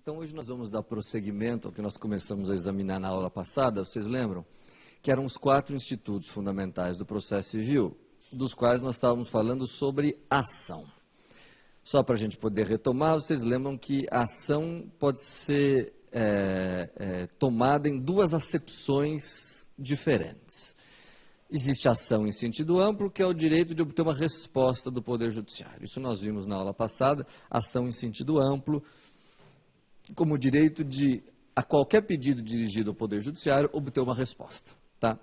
Então, hoje nós vamos dar prosseguimento ao que nós começamos a examinar na aula passada, vocês lembram? Que eram os 4 institutos fundamentais do processo civil, dos quais nós estávamos falando sobre ação. Só para a gente poder retomar, vocês lembram que a ação pode ser tomada em 2 acepções diferentes. Existe ação em sentido amplo, que é o direito de obter uma resposta do Poder Judiciário. Isso nós vimos na aula passada, ação em sentido amplo, como o direito de, a qualquer pedido dirigido ao Poder Judiciário, obter uma resposta. Tá?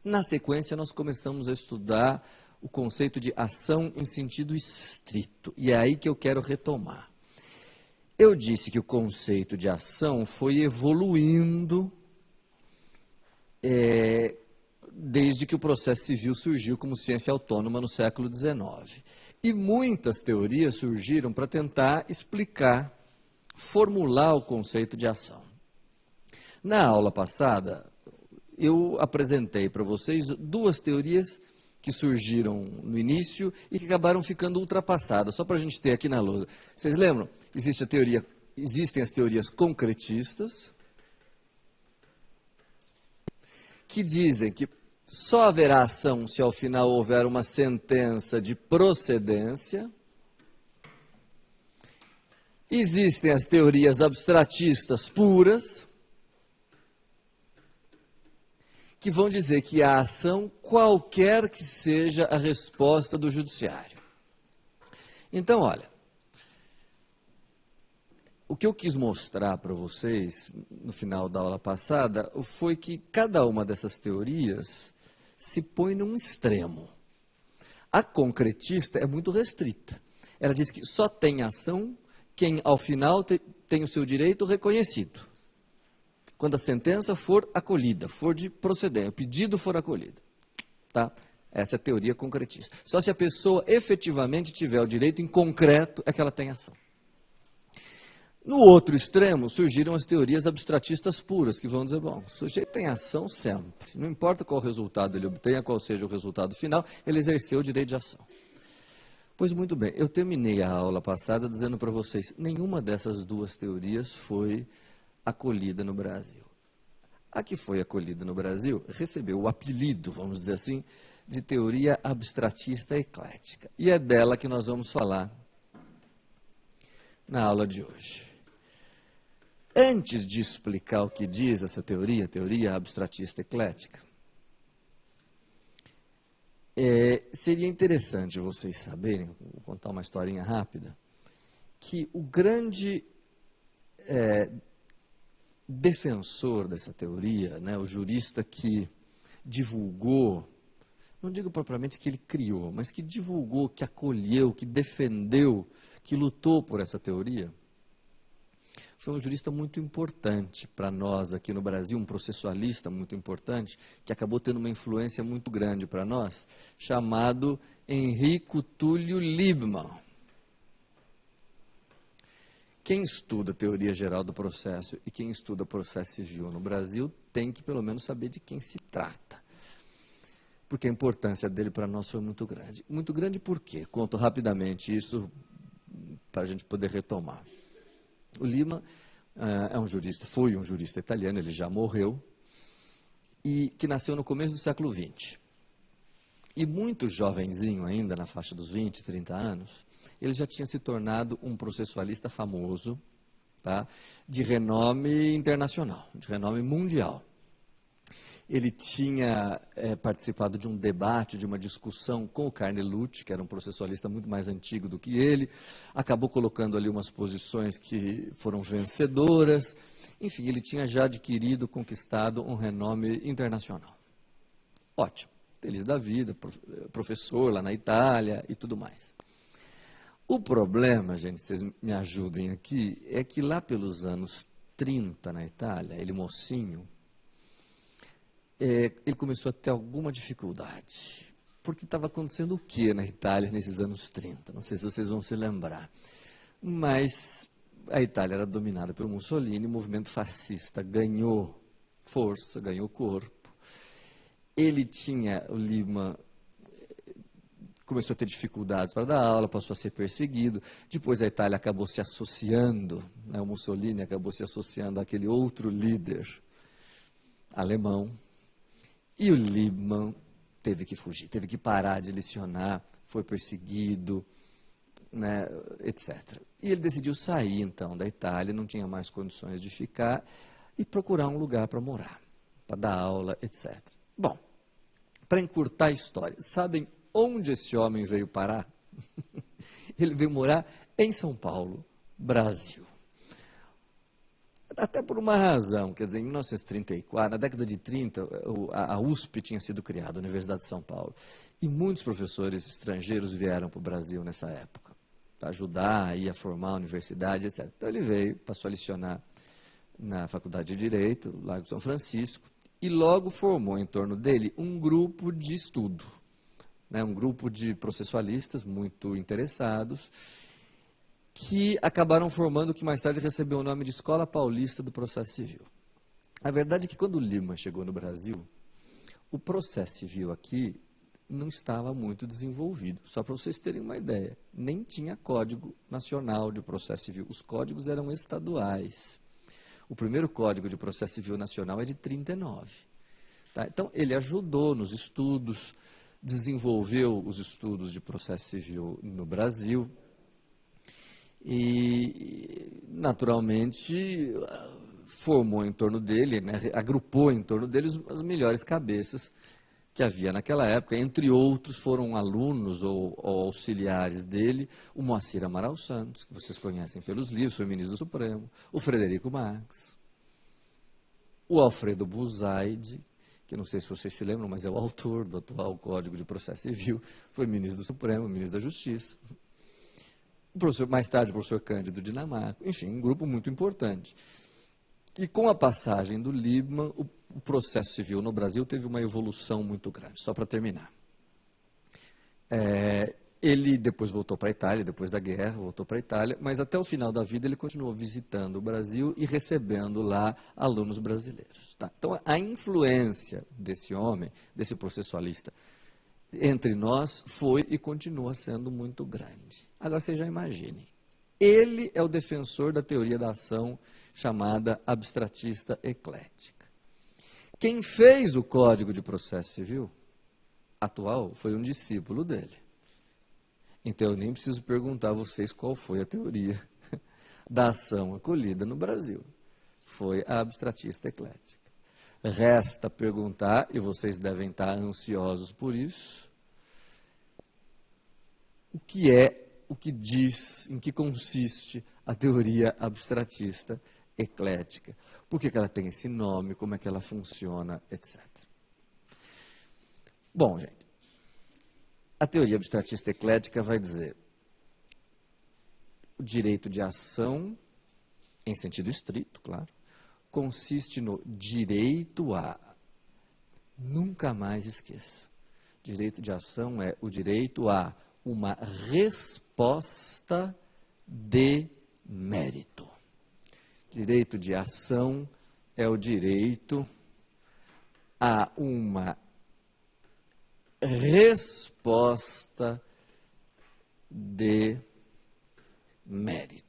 Na sequência, nós começamos a estudar o conceito de ação em sentido estrito, e é aí que eu quero retomar. Eu disse que o conceito de ação foi evoluindo desde que o processo civil surgiu como ciência autônoma no século XIX. E muitas teorias surgiram para tentar explicar, formular o conceito de ação. Na aula passada, eu apresentei para vocês 2 teorias que surgiram no início e que acabaram ficando ultrapassadas, só para a gente ter aqui na lousa. Vocês lembram? Existem as teorias concretistas, que dizem que só haverá ação se ao final houver uma sentença de procedência. Existem as teorias abstratistas puras, que vão dizer que a ação, qualquer que seja a resposta do judiciário. Então, olha, o que eu quis mostrar para vocês no final da aula passada foi que cada uma dessas teorias se põe num extremo. A concretista é muito restrita. Ela diz que só tem ação quem, ao final, tem o seu direito reconhecido. Quando a sentença for acolhida, for de procedência, o pedido for acolhido. Tá? Essa é a teoria concretista. Só se a pessoa efetivamente tiver o direito em concreto é que ela tem ação. No outro extremo, surgiram as teorias abstratistas puras, que vão dizer, bom, o sujeito tem ação sempre. Não importa qual resultado ele obtenha, qual seja o resultado final, ele exerceu o direito de ação. Pois muito bem, eu terminei a aula passada dizendo para vocês, nenhuma dessas 2 teorias foi acolhida no Brasil. A que foi acolhida no Brasil recebeu o apelido, vamos dizer assim, de teoria abstratista eclética. E é dela que nós vamos falar na aula de hoje. Antes de explicar o que diz essa teoria, teoria abstratista eclética, seria interessante vocês saberem, vou contar uma historinha rápida, que o grande defensor dessa teoria, né, o jurista que divulgou, não digo propriamente que ele criou, mas que divulgou, que acolheu, que defendeu, que lutou por essa teoria, foi um jurista muito importante para nós aqui no Brasil, um processualista muito importante, que acabou tendo uma influência muito grande para nós, chamado Enrico Túlio Liebmann. Quem estuda teoria geral do processo e quem estuda processo civil no Brasil tem que pelo menos saber de quem se trata. Porque a importância dele para nós foi muito grande. Muito grande por quê? Conto rapidamente isso para a gente poder retomar. O Liebmann foi um jurista italiano, ele já morreu, e que nasceu no começo do século XX. E muito jovenzinho ainda, na faixa dos 20, 30 anos, ele já tinha se tornado um processualista famoso, tá, de renome internacional, de renome mundial. Ele tinha participado de um debate, de uma discussão com o Carnelucci, que era um processualista muito mais antigo do que ele, acabou colocando ali umas posições que foram vencedoras. Enfim, ele tinha já adquirido, conquistado um renome internacional. Ótimo, feliz da vida, professor lá na Itália e tudo mais. O problema, gente, vocês me ajudem aqui, é que lá pelos anos 30 na Itália, ele mocinho, ele começou a ter alguma dificuldade. Porque estava acontecendo o que na Itália nesses anos 30? Não sei se vocês vão se lembrar. Mas a Itália era dominada por Mussolini, o movimento fascista ganhou força, ganhou corpo. Ele tinha, o Liebmann, começou a ter dificuldades para dar aula, passou a ser perseguido. Depois a Itália acabou se associando, né, o Mussolini acabou se associando àquele outro líder alemão. E o Liebman teve que fugir, teve que parar de lecionar, foi perseguido, né, etc. E ele decidiu sair, então, da Itália, não tinha mais condições de ficar, e procurar um lugar para morar, para dar aula, etc. Bom, para encurtar a história, sabem onde esse homem veio parar? Ele veio morar em São Paulo, Brasil. Até por uma razão, quer dizer, em 1934, na década de 30, a USP tinha sido criada, a Universidade de São Paulo, e muitos professores estrangeiros vieram para o Brasil nessa época, para ajudar a formar a universidade, etc. Então ele veio, passou a lecionar na Faculdade de Direito, Largo de São Francisco, e logo formou em torno dele um grupo de estudo, né, um grupo de processualistas muito interessados, que acabaram formando o que mais tarde recebeu o nome de Escola Paulista do Processo Civil. A verdade é que quando o Liebman chegou no Brasil, o processo civil aqui não estava muito desenvolvido. Só para vocês terem uma ideia, nem tinha Código Nacional de Processo Civil. Os códigos eram estaduais. O primeiro Código de Processo Civil Nacional é de 39. Tá? Então, ele ajudou nos estudos, desenvolveu os estudos de processo civil no Brasil, e, naturalmente, formou em torno dele, né, agrupou em torno dele as melhores cabeças que havia naquela época. Entre outros, foram alunos ou auxiliares dele, o Moacir Amaral Santos, que vocês conhecem pelos livros, foi ministro do Supremo, o Frederico Marx, o Alfredo Buzaide, que não sei se vocês se lembram, mas é o autor do atual Código de Processo Civil, foi ministro do Supremo, ministro da Justiça. Mais tarde, o professor Cândido Dinamarco, enfim, um grupo muito importante. E com a passagem do Liebman, o processo civil no Brasil teve uma evolução muito grande. Só para terminar. Ele depois voltou para a Itália, depois da guerra, voltou para a Itália, mas até o final da vida ele continuou visitando o Brasil e recebendo lá alunos brasileiros. Tá? Então, a influência desse homem, desse processualista, entre nós foi e continua sendo muito grande. Agora, você já imagine, ele é o defensor da teoria da ação chamada abstratista eclética. Quem fez o Código de Processo Civil atual foi um discípulo dele. Então, eu nem preciso perguntar a vocês qual foi a teoria da ação acolhida no Brasil. Foi a abstratista eclética. Resta perguntar, e vocês devem estar ansiosos por isso, o que é, o que diz, em que consiste a teoria abstratista eclética. Por que ela tem esse nome, como é que ela funciona, etc. Bom, gente, a teoria abstratista eclética vai dizer o direito de ação, em sentido estrito, claro, consiste no direito a, nunca mais esqueça, direito de ação é o direito a uma resposta de mérito. Direito de ação é o direito a uma resposta de mérito.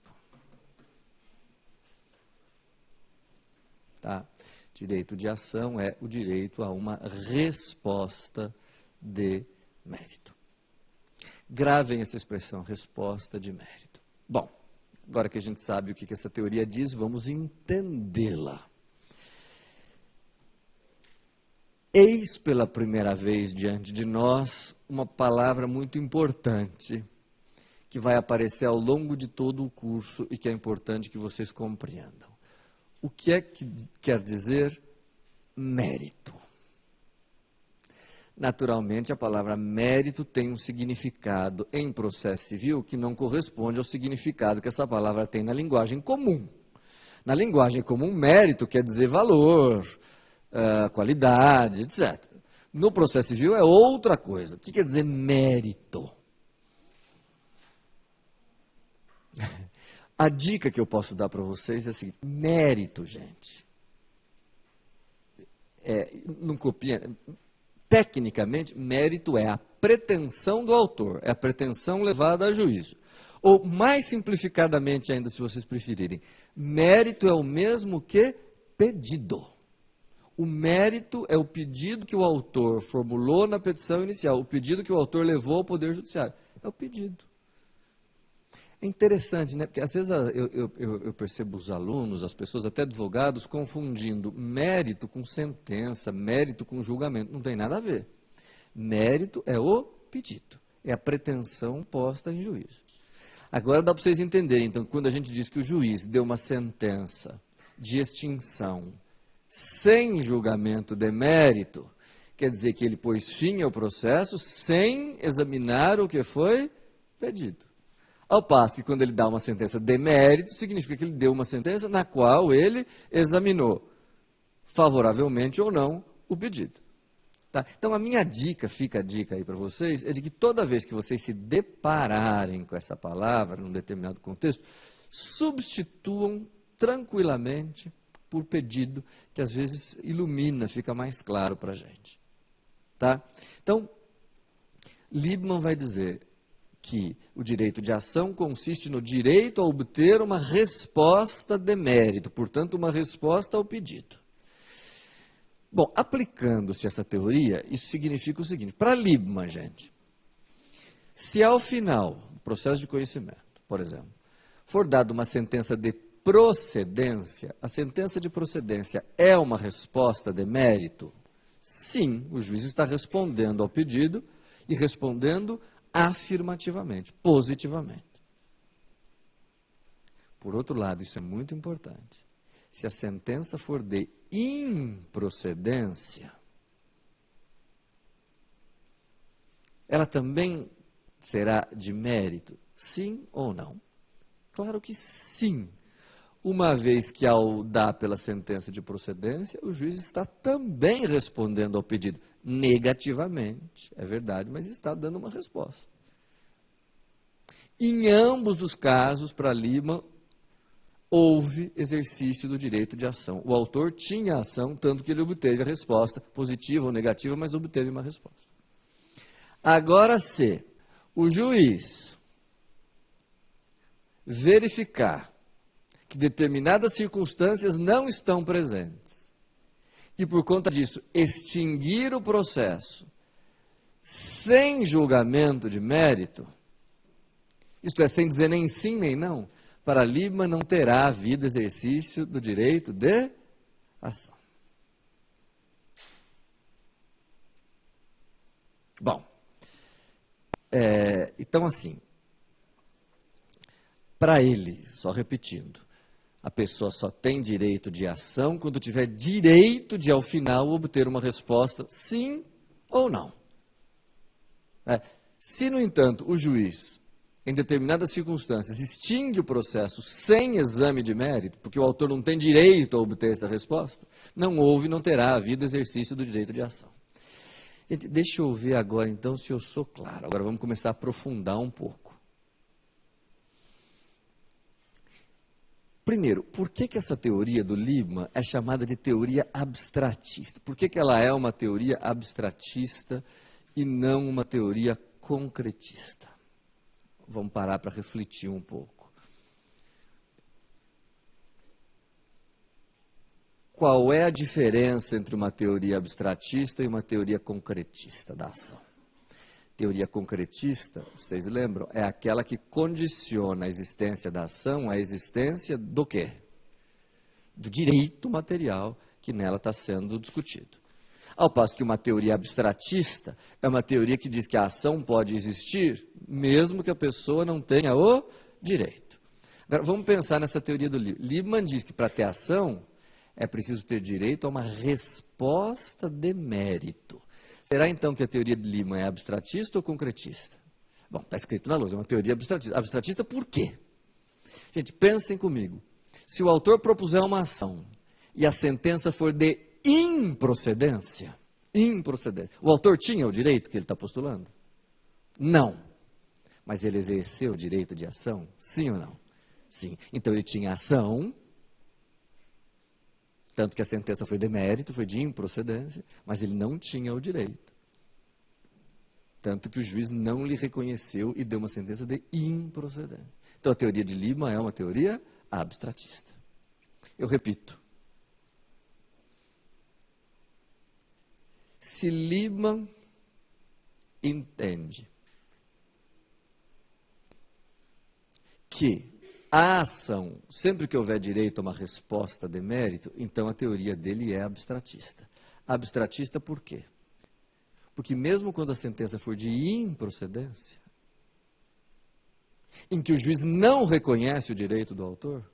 Tá? Direito de ação é o direito a uma resposta de mérito. Gravem essa expressão, resposta de mérito. Bom, agora que a gente sabe o que essa teoria diz, vamos entendê-la. Eis pela primeira vez diante de nós uma palavra muito importante que vai aparecer ao longo de todo o curso e que é importante que vocês compreendam. O que é que quer dizer mérito? Naturalmente, a palavra mérito tem um significado em processo civil que não corresponde ao significado que essa palavra tem na linguagem comum. Na linguagem comum, mérito quer dizer valor, qualidade, etc. No processo civil é outra coisa. O que quer dizer mérito? A dica que eu posso dar para vocês é a seguinte: mérito, gente. Não copia. Tecnicamente, mérito é a pretensão do autor, é a pretensão levada a juízo. Ou, mais simplificadamente ainda, se vocês preferirem, mérito é o mesmo que pedido. O mérito é o pedido que o autor formulou na petição inicial, o pedido que o autor levou ao Poder Judiciário. É o pedido. É interessante, né? Porque às vezes eu percebo os alunos, as pessoas, até advogados, confundindo mérito com sentença, mérito com julgamento. Não tem nada a ver. Mérito é o pedido, é a pretensão posta em juízo. Agora dá para vocês entenderem, então, quando a gente diz que o juiz deu uma sentença de extinção sem julgamento de mérito, quer dizer que ele pôs fim ao processo sem examinar o que foi pedido. Ao passo que quando ele dá uma sentença de mérito, significa que ele deu uma sentença na qual ele examinou favoravelmente ou não o pedido. Tá? Então a minha dica, fica a dica aí para vocês, é de que toda vez que vocês se depararem com essa palavra, num determinado contexto, substituam tranquilamente por pedido, que às vezes ilumina, fica mais claro para a gente. Tá? Então, Liebman vai dizer que o direito de ação consiste no direito a obter uma resposta de mérito, portanto, uma resposta ao pedido. Bom, aplicando-se essa teoria, isso significa o seguinte, para Liebman, gente, se ao final do processo de conhecimento, por exemplo, for dada uma sentença de procedência, a sentença de procedência é uma resposta de mérito? Sim, o juiz está respondendo ao pedido e respondendo afirmativamente, positivamente. Por outro lado, isso é muito importante. Se a sentença for de improcedência, ela também será de mérito? Sim ou não? Claro que sim. Uma vez que ao dar pela sentença de procedência, o juiz está também respondendo ao pedido. Negativamente, é verdade, mas está dando uma resposta. Em ambos os casos, para Liebman, houve exercício do direito de ação. O autor tinha ação, tanto que ele obteve a resposta, positiva ou negativa, mas obteve uma resposta. Agora, se o juiz verificar que determinadas circunstâncias não estão presentes, e por conta disso extinguir o processo sem julgamento de mérito, isto é, sem dizer nem sim nem não, para Liebman não terá havido exercício do direito de ação. Bom, então assim, para ele, só repetindo, a pessoa só tem direito de ação quando tiver direito de, ao final, obter uma resposta sim ou não. Se, no entanto, o juiz, em determinadas circunstâncias, extingue o processo sem exame de mérito, porque o autor não tem direito a obter essa resposta, não houve, não terá havido exercício do direito de ação. Gente, deixa eu ver agora, então, se eu sou claro. Agora vamos começar a aprofundar um pouco. Primeiro, por que essa teoria do Liebman é chamada de teoria abstratista? Por que ela é uma teoria abstratista e não uma teoria concretista? Vamos parar para refletir um pouco. Qual é a diferença entre uma teoria abstratista e uma teoria concretista da ação? Teoria concretista, vocês lembram, é aquela que condiciona a existência da ação à existência do quê? Do direito material que nela está sendo discutido. Ao passo que uma teoria abstratista é uma teoria que diz que a ação pode existir, mesmo que a pessoa não tenha o direito. Agora, vamos pensar nessa teoria do Liebman. Liebman diz que para ter ação é preciso ter direito a uma resposta de mérito. Será então que a teoria de Liebman é abstratista ou concretista? Bom, está escrito na lousa, é uma teoria abstratista. Abstratista por quê? Gente, pensem comigo. Se o autor propuser uma ação e a sentença for de improcedência, o autor tinha o direito que ele está postulando? Não. Mas ele exerceu o direito de ação? Sim ou não? Sim. Então ele tinha ação, tanto que a sentença foi de mérito, foi de improcedência, mas ele não tinha o direito. Tanto que o juiz não lhe reconheceu e deu uma sentença de improcedência. Então, a teoria de Liebman é uma teoria abstratista. Eu repito. Se Liebman entende que a ação, sempre que houver direito a uma resposta de mérito, então a teoria dele é abstratista. Abstratista por quê? Porque mesmo quando a sentença for de improcedência, em que o juiz não reconhece o direito do autor,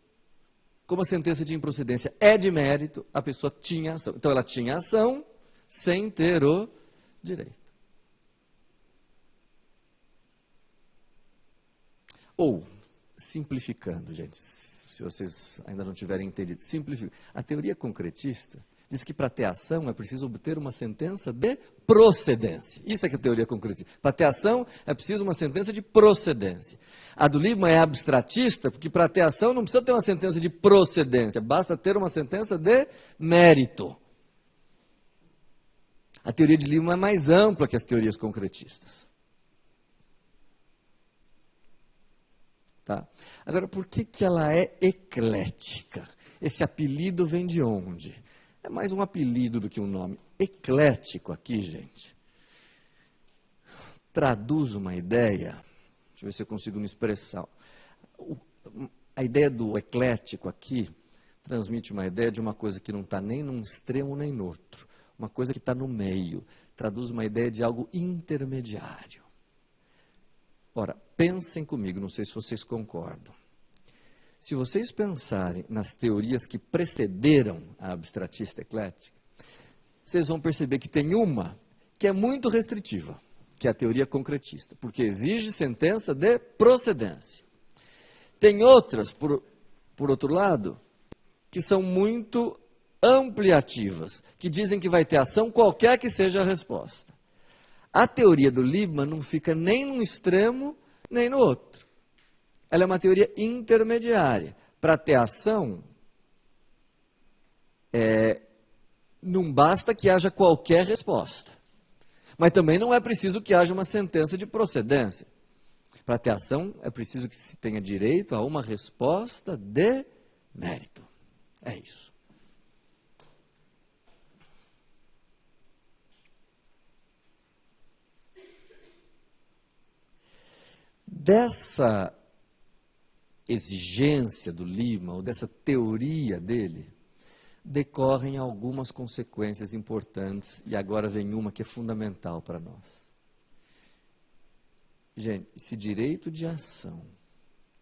como a sentença de improcedência é de mérito, a pessoa tinha ação. Então ela tinha ação sem ter o direito. Ou, simplificando, gente, se vocês ainda não tiverem entendido, simplificando, a teoria concretista diz que para ter ação é preciso obter uma sentença de procedência. Isso é que é a teoria concretista. Para ter ação é preciso uma sentença de procedência. A do Liebman é abstratista, porque para ter ação não precisa ter uma sentença de procedência, basta ter uma sentença de mérito. A teoria de Liebman é mais ampla que as teorias concretistas. Tá? Agora, por que ela é eclética? Esse apelido vem de onde? É mais um apelido do que um nome. Eclético aqui, gente, traduz uma ideia. Deixa eu ver se eu consigo me expressar. A ideia do eclético aqui transmite uma ideia de uma coisa que não está nem num extremo nem no outro. Uma coisa que está no meio. Traduz uma ideia de algo intermediário. Ora, pensem comigo, não sei se vocês concordam. Se vocês pensarem nas teorias que precederam a abstratista eclética, vocês vão perceber que tem uma que é muito restritiva, que é a teoria concretista, porque exige sentença de procedência. Tem outras, por outro lado, que são muito ampliativas, que dizem que vai ter ação qualquer que seja a resposta. A teoria do Liebman não fica nem num extremo, nem no outro. Ela é uma teoria intermediária. Para ter ação, não basta que haja qualquer resposta. Mas também não é preciso que haja uma sentença de procedência. Para ter ação, é preciso que se tenha direito a uma resposta de mérito. É isso. Dessa exigência do Liebman, ou dessa teoria dele, decorrem algumas consequências importantes, e agora vem uma que é fundamental para nós. Gente, se direito de ação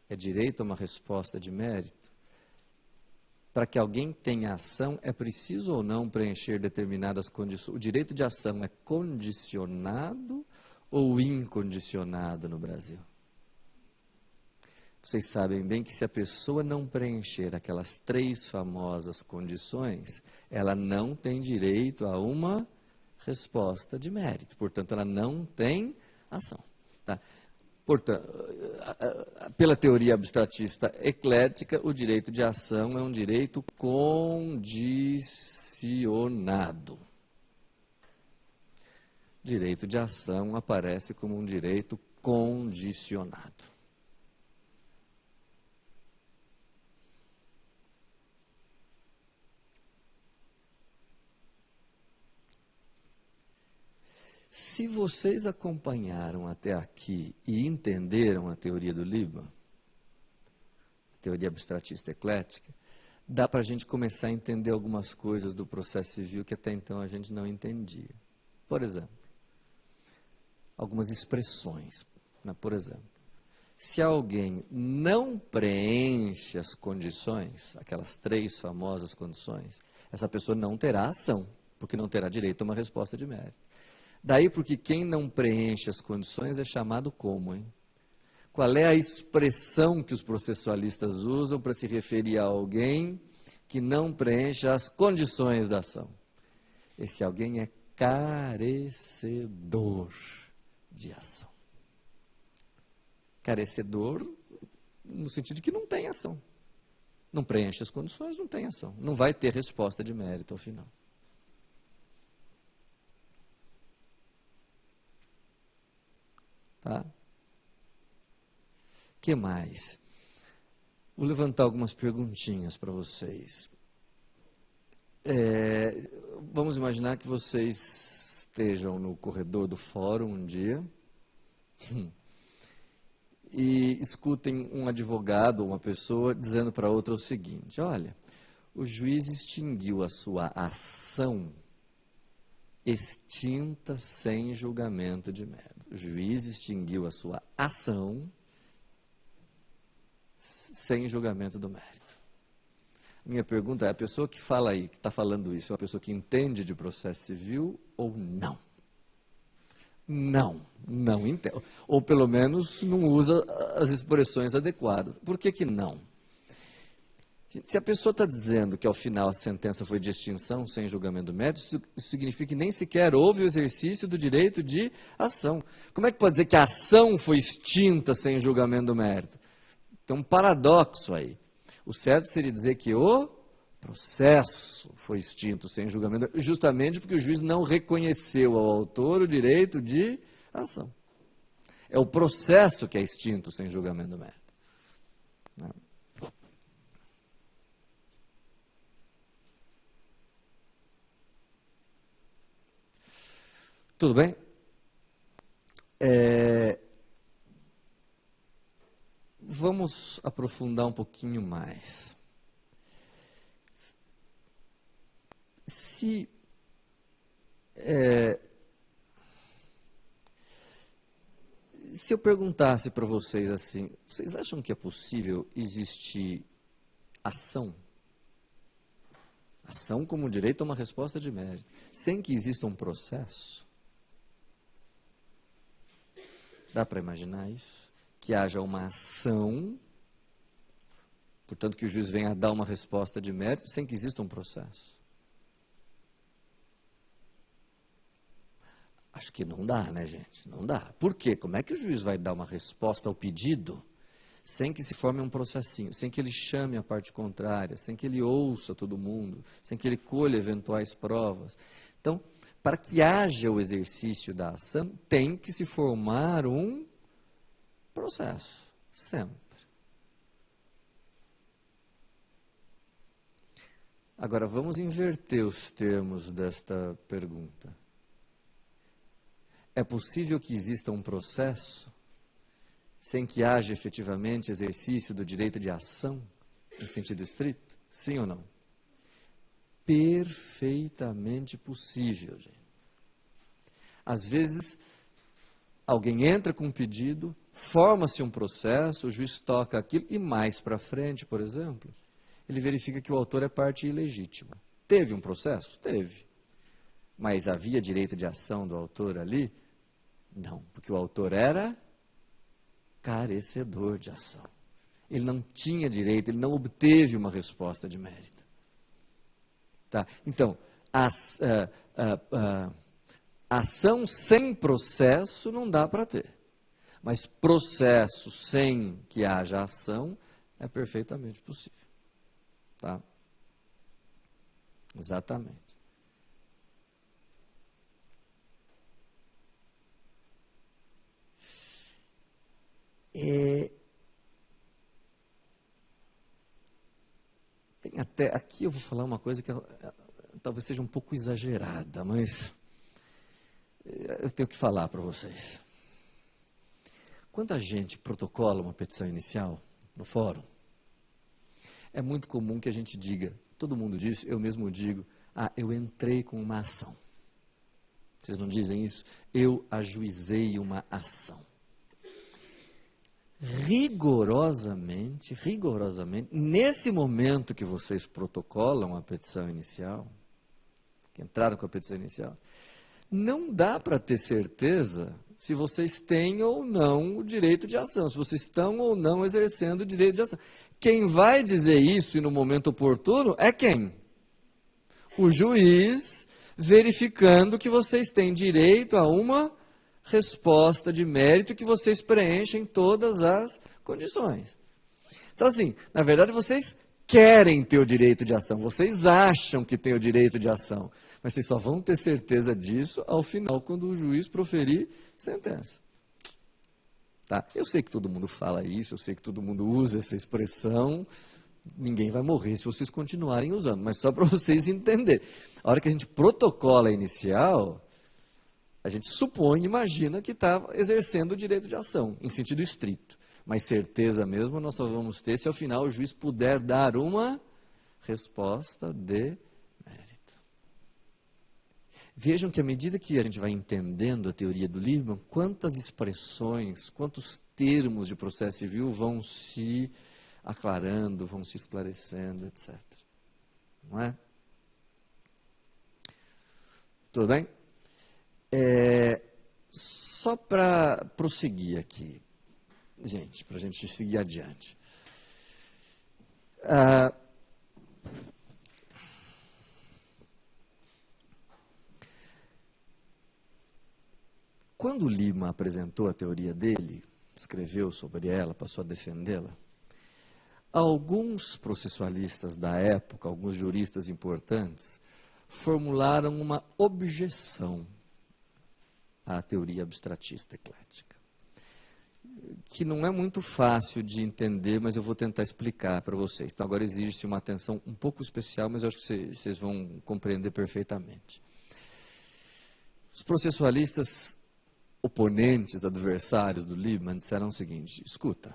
é direito a uma resposta de mérito, para que alguém tenha ação, é preciso ou não preencher determinadas condições? O direito de ação é condicionado ou incondicionado no Brasil? Vocês sabem bem que se a pessoa não preencher aquelas 3 famosas condições, ela não tem direito a uma resposta de mérito. Portanto, ela não tem ação. Tá? Portanto, pela teoria abstratista eclética, o direito de ação é um direito condicionado. Direito de ação aparece como um direito condicionado. Se vocês acompanharam até aqui e entenderam a teoria do Liebman, a teoria abstratista eclética, dá para a gente começar a entender algumas coisas do processo civil que até então a gente não entendia. Por exemplo, algumas expressões. Por exemplo, se alguém não preenche as condições, aquelas 3 famosas condições, essa pessoa não terá ação, porque não terá direito a uma resposta de mérito. Daí porque quem não preenche as condições é chamado como, hein? Qual é a expressão que os processualistas usam para se referir a alguém que não preenche as condições da ação? Esse alguém é carecedor de ação. Carecedor no sentido de que não tem ação. Não preenche as condições, não tem ação. Não vai ter resposta de mérito ao final. Tá? Que mais? Vou levantar algumas perguntinhas para vocês. Vamos imaginar que vocês estejam no corredor do fórum um dia e escutem um advogado, uma pessoa, dizendo para outra o seguinte: olha, o juiz extinguiu a sua ação extinta sem julgamento de mérito. O juiz extinguiu a sua ação sem julgamento do mérito. Minha pergunta é: a pessoa que fala aí, que está falando isso, é uma pessoa que entende de processo civil ou não? Não entende. Ou pelo menos não usa as expressões adequadas. Por que não? Se a pessoa está dizendo que ao final a sentença foi de extinção sem julgamento do mérito, isso significa que nem sequer houve o exercício do direito de ação. Como é que pode dizer que a ação foi extinta sem julgamento do mérito? Tem um paradoxo aí. O certo seria dizer que o processo foi extinto sem julgamento, justamente porque o juiz não reconheceu ao autor o direito de ação. É o processo que é extinto sem julgamento do mérito. Tudo bem? Vamos aprofundar um pouquinho mais. Se eu perguntasse para vocês assim, vocês acham que é possível existir ação? Ação como direito a uma resposta de mérito, sem que exista um processo? Dá para imaginar isso? Que haja uma ação, portanto que o juiz venha a dar uma resposta de mérito, sem que exista um processo. Acho que não dá, né, gente? Não dá. Por quê? Como é que o juiz vai dar uma resposta ao pedido sem que se forme um processinho, sem que ele chame a parte contrária, sem que ele ouça todo mundo, sem que ele colha eventuais provas? Então, para que haja o exercício da ação, tem que se formar um processo, sempre. Agora, vamos inverter os termos desta pergunta. É possível que exista um processo sem que haja efetivamente exercício do direito de ação, em sentido estrito? Sim ou não? Perfeitamente possível, gente. Às vezes, alguém entra com um pedido, forma-se um processo, o juiz toca aquilo e mais para frente, por exemplo, ele verifica que o autor é parte ilegítima. Teve um processo? Teve. Mas havia direito de ação do autor ali? Não, porque o autor era carecedor de ação. Ele não tinha direito, ele não obteve uma resposta de mérito. Tá? Então, ação sem processo não dá para ter. Mas processo sem que haja ação é perfeitamente possível. Tá? Exatamente. Tem até, aqui eu vou falar uma coisa que talvez seja um pouco exagerada, mas eu tenho que falar para vocês. Quando a gente protocola uma petição inicial no fórum, é muito comum que a gente diga, todo mundo diz, eu mesmo digo, eu entrei com uma ação. Vocês não dizem isso? Eu ajuizei uma ação. Rigorosamente, nesse momento que vocês protocolam a petição inicial, que entraram com a petição inicial, não dá para ter certeza se vocês têm ou não o direito de ação, se vocês estão ou não exercendo o direito de ação. Quem vai dizer isso e no momento oportuno é quem? O juiz, verificando que vocês têm direito a uma resposta de mérito, que vocês preenchem todas as condições. Então, assim, na verdade, vocês querem ter o direito de ação, vocês acham que têm o direito de ação, mas vocês só vão ter certeza disso ao final, quando o juiz proferir sentença. Tá? Eu sei que todo mundo fala isso, eu sei que todo mundo usa essa expressão, ninguém vai morrer se vocês continuarem usando, mas só para vocês entenderem. A hora que a gente protocola a inicial, a gente supõe, imagina que está exercendo o direito de ação, em sentido estrito. Mas certeza mesmo nós só vamos ter se ao final o juiz puder dar uma resposta de mérito. Vejam que à medida que a gente vai entendendo a teoria do Liebman, quantas expressões, quantos termos de processo civil vão se aclarando, vão se esclarecendo, etc. Não é? Tudo bem? Só para prosseguir aqui, gente, para a gente seguir adiante. Quando o Liebman apresentou a teoria dele, escreveu sobre ela, passou a defendê-la, alguns processualistas da época, alguns juristas importantes, formularam uma objeção à teoria abstratista eclética, que não é muito fácil de entender, mas eu vou tentar explicar para vocês. Então, agora exige-se uma atenção um pouco especial, mas eu acho que vocês vão compreender perfeitamente. Os processualistas oponentes, adversários do Liebman, disseram o seguinte: escuta,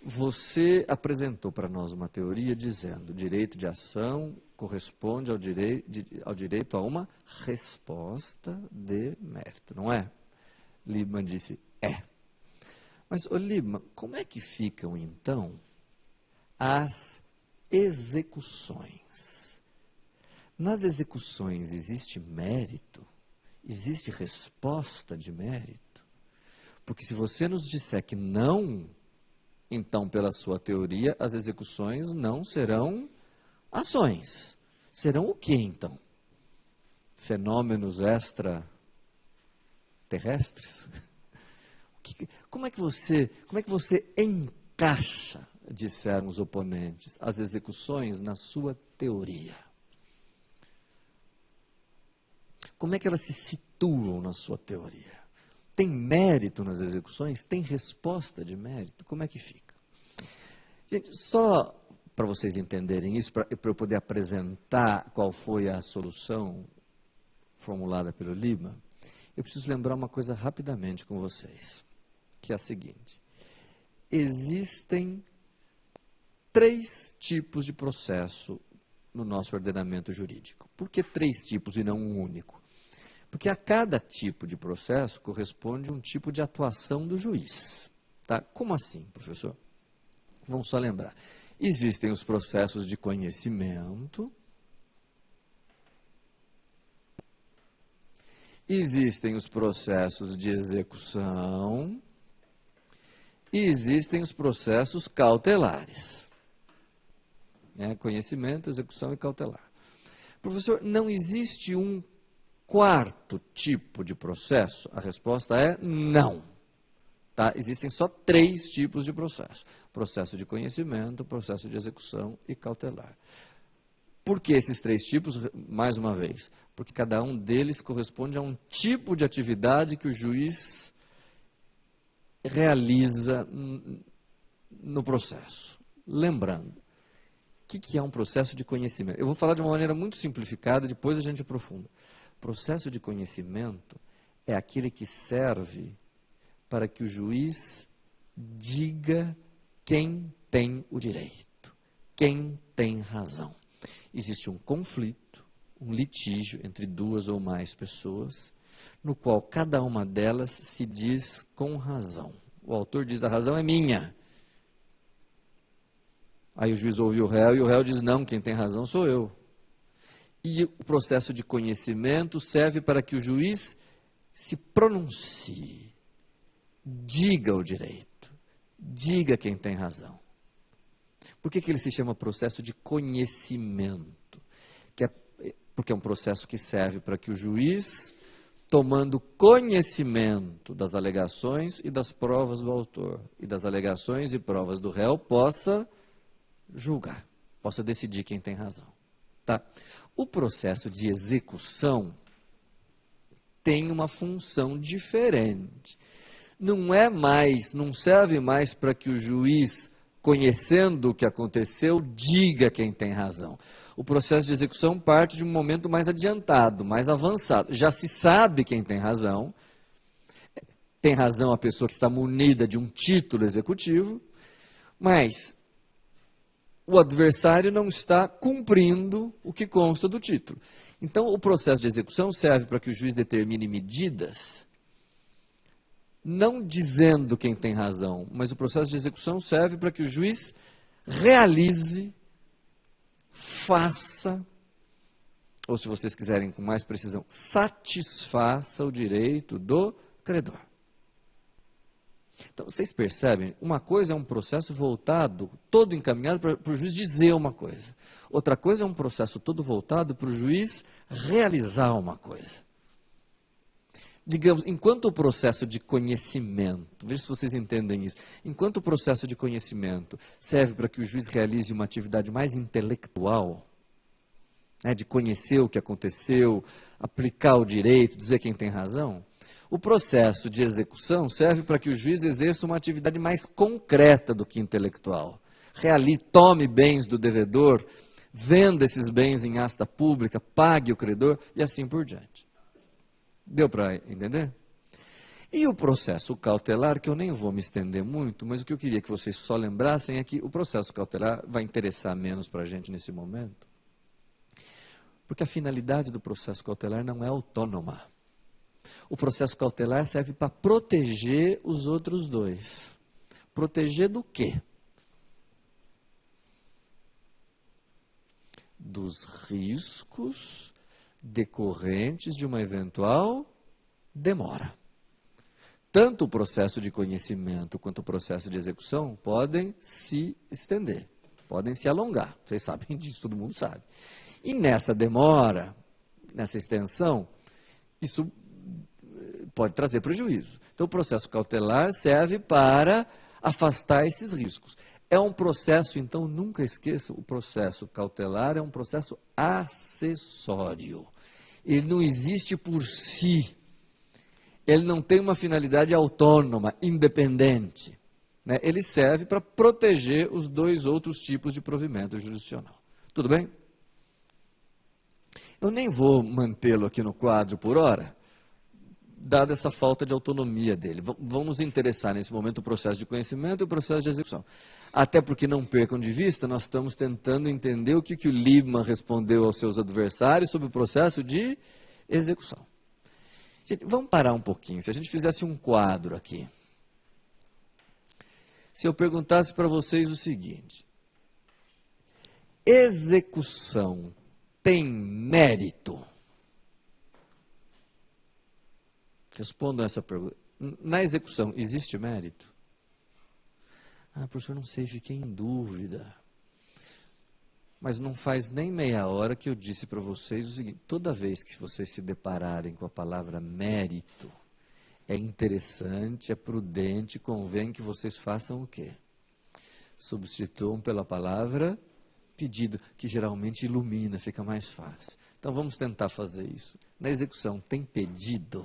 você apresentou para nós uma teoria dizendo que o direito de ação corresponde ao direito a uma resposta de mérito, não é? Liebman disse, é. Mas, Liebman, como é que ficam, então, as execuções? Nas execuções existe mérito? Existe resposta de mérito? Porque se você nos disser que não, então, pela sua teoria, as execuções não serão ações. Serão o que, então? Fenômenos extraterrestres? Como é que você encaixa, disseram os oponentes, as execuções na sua teoria? Como é que elas se situam na sua teoria? Tem mérito nas execuções? Tem resposta de mérito? Como é que fica? Gente, só para vocês entenderem isso, para eu poder apresentar qual foi a solução formulada pelo Liebman, eu preciso lembrar uma coisa rapidamente com vocês, que é a seguinte: existem 3 tipos de processo no nosso ordenamento jurídico. Por que 3 tipos e não um único? Porque a cada tipo de processo corresponde um tipo de atuação do juiz. Tá? Como assim, professor? Vamos só lembrar. Existem os processos de conhecimento, existem os processos de execução e existem os processos cautelares. Conhecimento, execução e cautelar. Professor, não existe um 4º tipo de processo? A resposta é não. Tá? Existem só 3 tipos de processo: processo de conhecimento, processo de execução e cautelar. Por que esses 3 tipos? Mais uma vez, porque cada um deles corresponde a um tipo de atividade que o juiz realiza no processo. Lembrando, o que é um processo de conhecimento? Eu vou falar de uma maneira muito simplificada, depois a gente aprofunda. Processo de conhecimento é aquele que serve para que o juiz diga quem tem o direito, quem tem razão. Existe um conflito, um litígio entre 2 ou mais pessoas, no qual cada uma delas se diz com razão. O autor diz, a razão é minha. Aí o juiz ouve o réu e o réu diz, não, quem tem razão sou eu. E o processo de conhecimento serve para que o juiz se pronuncie, diga o direito, diga quem tem razão. Por que ele se chama processo de conhecimento? Porque é um processo que serve para que o juiz, tomando conhecimento das alegações e das provas do autor, e das alegações e provas do réu, possa julgar, possa decidir quem tem razão. Tá? O processo de execução tem uma função diferente. não serve mais para que o juiz, conhecendo o que aconteceu, diga quem tem razão. O processo de execução parte de um momento mais adiantado, mais avançado. Já se sabe quem tem razão a pessoa que está munida de um título executivo, mas o adversário não está cumprindo o que consta do título. Então, o processo de execução serve para que o juiz determine medidas, não dizendo quem tem razão, mas o processo de execução serve para que o juiz realize, faça, ou se vocês quiserem com mais precisão, satisfaça o direito do credor. Então, vocês percebem, uma coisa é um processo voltado, todo encaminhado para o juiz dizer uma coisa. Outra coisa é um processo todo voltado para o juiz realizar uma coisa. Digamos, enquanto o processo de conhecimento, veja se vocês entendem isso, enquanto o processo de conhecimento serve para que o juiz realize uma atividade mais intelectual, né, de conhecer o que aconteceu, aplicar o direito, dizer quem tem razão, o processo de execução serve para que o juiz exerça uma atividade mais concreta do que intelectual. Tome bens do devedor, venda esses bens em asta pública, pague o credor e assim por diante. Deu para entender? E o processo cautelar, que eu nem vou me estender muito, mas o que eu queria que vocês só lembrassem é que o processo cautelar vai interessar menos para a gente nesse momento, porque a finalidade do processo cautelar não é autônoma. O processo cautelar serve para proteger os outros dois. Proteger do quê? Dos riscos decorrentes de uma eventual demora. Tanto o processo de conhecimento quanto o processo de execução podem se estender, podem se alongar. Vocês sabem disso, todo mundo sabe. E nessa demora, nessa extensão, isso pode trazer prejuízo. Então, o processo cautelar serve para afastar esses riscos. É um processo, então, nunca esqueça, o processo cautelar é um processo acessório. Ele não existe por si. Ele não tem uma finalidade autônoma, independente. Né? Ele serve para proteger os dois outros tipos de provimento jurisdicional. Tudo bem? Eu nem vou mantê-lo aqui no quadro por hora, dada essa falta de autonomia dele. Vamos nos interessar nesse momento o processo de conhecimento e o processo de execução. Até porque, não percam de vista, nós estamos tentando entender o que o Liebman respondeu aos seus adversários sobre o processo de execução. Gente, vamos parar um pouquinho. Se a gente fizesse um quadro aqui, se eu perguntasse para vocês o seguinte: execução tem mérito? Respondam essa pergunta. Na execução, existe mérito? Ah, professor, não sei, fiquei em dúvida. Mas não faz nem meia hora que eu disse para vocês o seguinte: toda vez que vocês se depararem com a palavra mérito, é interessante, é prudente, convém que vocês façam o quê? Substituam pela palavra pedido, que geralmente ilumina, fica mais fácil. Então vamos tentar fazer isso. Na execução, tem pedido?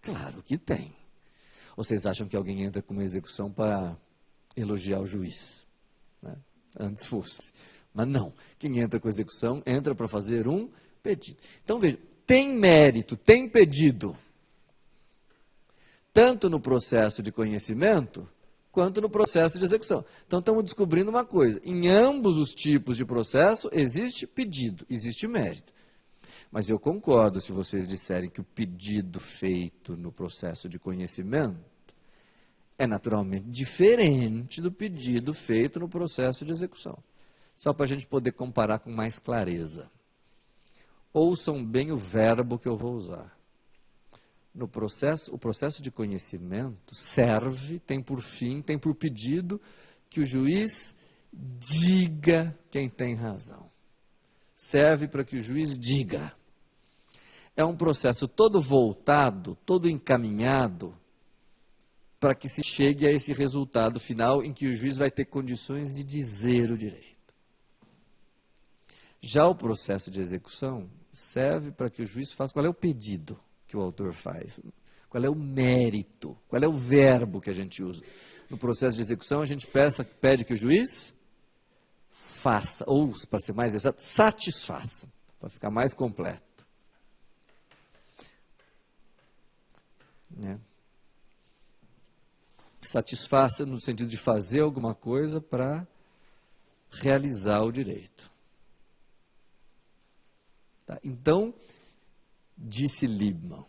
Claro que tem. Ou vocês acham que alguém entra com uma execução para elogiar o juiz? Né? Antes fosse. Mas não. Quem entra com execução, entra para fazer um pedido. Então veja, tem mérito, tem pedido. Tanto no processo de conhecimento, quanto no processo de execução. Então estamos descobrindo uma coisa: em ambos os tipos de processo existe pedido, existe mérito. Mas eu concordo se vocês disserem que o pedido feito no processo de conhecimento é naturalmente diferente do pedido feito no processo de execução. Só para a gente poder comparar com mais clareza. Ouçam bem o verbo que eu vou usar. O processo de conhecimento serve, tem por fim, tem por pedido que o juiz diga quem tem razão. Serve para que o juiz diga. É um processo todo voltado, todo encaminhado, para que se chegue a esse resultado final em que o juiz vai ter condições de dizer o direito. Já o processo de execução serve para que o juiz faça. Qual é o pedido que o autor faz? Qual é o mérito? Qual é o verbo que a gente usa? No processo de execução, a gente pede que o juiz faça, ou, para ser mais exato, satisfaça, para ficar mais completo. Né? Satisfaça no sentido de fazer alguma coisa para realizar o direito. Tá? Então, disse Liebman,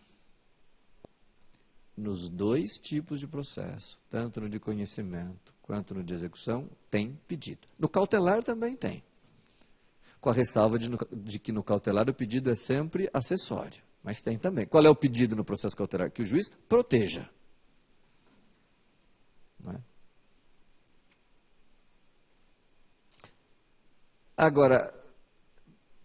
nos dois tipos de processo, tanto no de conhecimento quanto no de execução, tem pedido. No cautelar também tem, com a ressalva de que no cautelar o pedido é sempre acessório, mas tem também. Qual é o pedido no processo cautelar? Que o juiz proteja. Não é? Agora,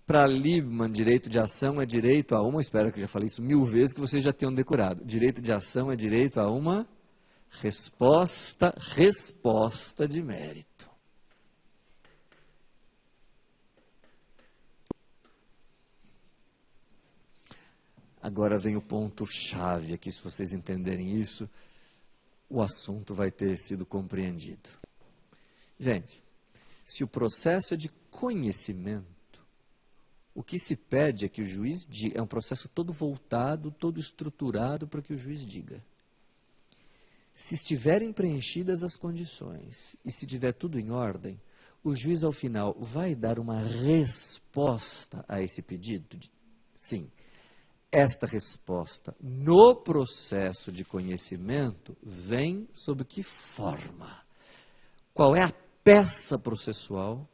para Liebman, direito de ação é direito a uma, espero que eu já falei isso 1000 vezes, que vocês já tenham decorado. Direito de ação é direito a uma resposta de mérito. Agora vem o ponto-chave aqui, se vocês entenderem isso, o assunto vai ter sido compreendido. Gente, se o processo é de conhecimento, o que se pede é que o juiz diga, é um processo todo voltado, todo estruturado para que o juiz diga. Se estiverem preenchidas as condições e se tiver tudo em ordem, o juiz ao final vai dar uma resposta a esse pedido? Sim. Esta resposta no processo de conhecimento vem sob que forma? Qual é a peça processual?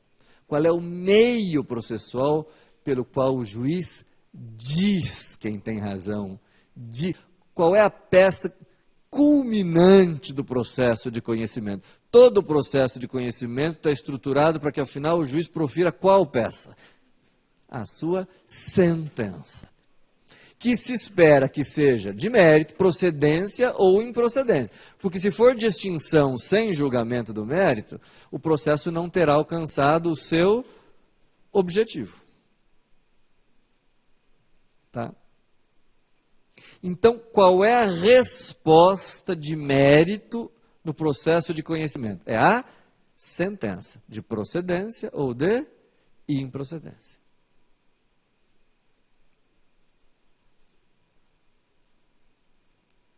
Qual é o meio processual pelo qual o juiz diz quem tem razão? Qual é a peça culminante do processo de conhecimento? Todo o processo de conhecimento está estruturado para que, ao final, o juiz profira qual peça? A sua sentença. Que se espera que seja de mérito, procedência ou improcedência. Porque se for de extinção sem julgamento do mérito, o processo não terá alcançado o seu objetivo. Tá? Então, qual é a resposta de mérito no processo de conhecimento? É a sentença de procedência ou de improcedência.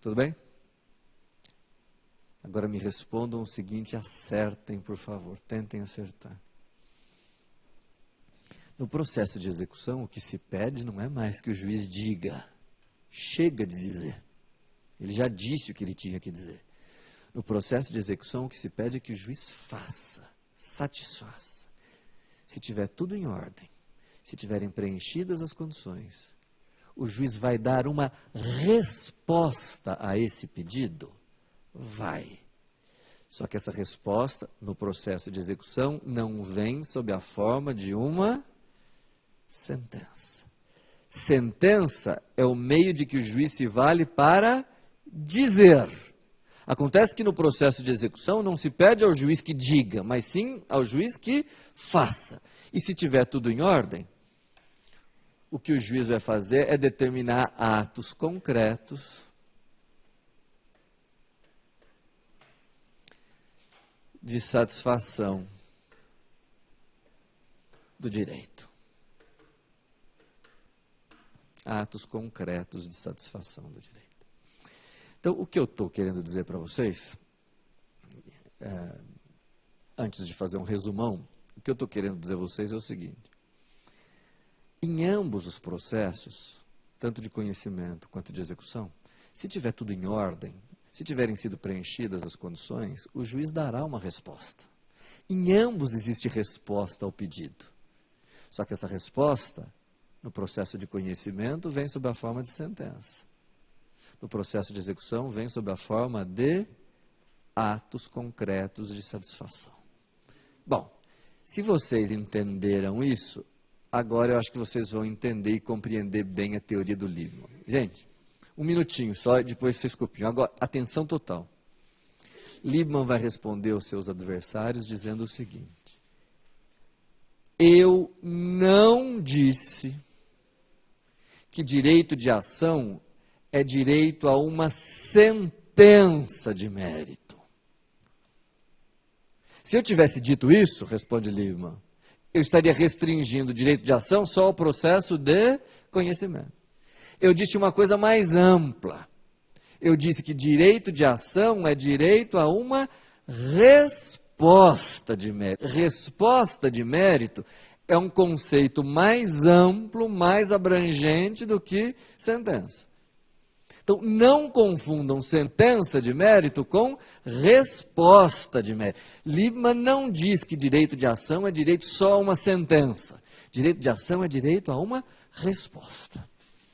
Tudo bem? Agora me respondam o seguinte, acertem, por favor, tentem acertar. No processo de execução, o que se pede não é mais que o juiz diga. Chega de dizer. Ele já disse o que ele tinha que dizer. No processo de execução, o que se pede é que o juiz faça, satisfaça. Se tiver tudo em ordem, se tiverem preenchidas as condições, o juiz vai dar uma resposta a esse pedido? Vai. Só que essa resposta, no processo de execução, não vem sob a forma de uma sentença. Sentença é o meio de que o juiz se vale para dizer. Acontece que no processo de execução não se pede ao juiz que diga, mas sim ao juiz que faça. E se tiver tudo em ordem, o que o juiz vai fazer é determinar atos concretos de satisfação do direito. Atos concretos de satisfação do direito. Então, o que eu estou querendo dizer para vocês, antes de fazer um resumão, o que eu estou querendo dizer a vocês é o seguinte. Em ambos os processos, tanto de conhecimento quanto de execução, se tiver tudo em ordem, se tiverem sido preenchidas as condições, o juiz dará uma resposta. Em ambos existe resposta ao pedido. Só que essa resposta, no processo de conhecimento, vem sob a forma de sentença. No processo de execução, vem sob a forma de atos concretos de satisfação. Bom, se vocês entenderam isso, agora eu acho que vocês vão entender e compreender bem a teoria do Liebman. Gente, um minutinho só, depois vocês copiam. Agora, atenção total. Liebman vai responder aos seus adversários dizendo o seguinte: eu não disse que direito de ação é direito a uma sentença de mérito. Se eu tivesse dito isso, responde Liebman, eu estaria restringindo o direito de ação só ao processo de conhecimento. Eu disse uma coisa mais ampla. Eu disse que direito de ação é direito a uma resposta de mérito. Resposta de mérito é um conceito mais amplo, mais abrangente do que sentença. Então, não confundam sentença de mérito com resposta de mérito. Liebman não diz que direito de ação é direito só a uma sentença. Direito de ação é direito a uma resposta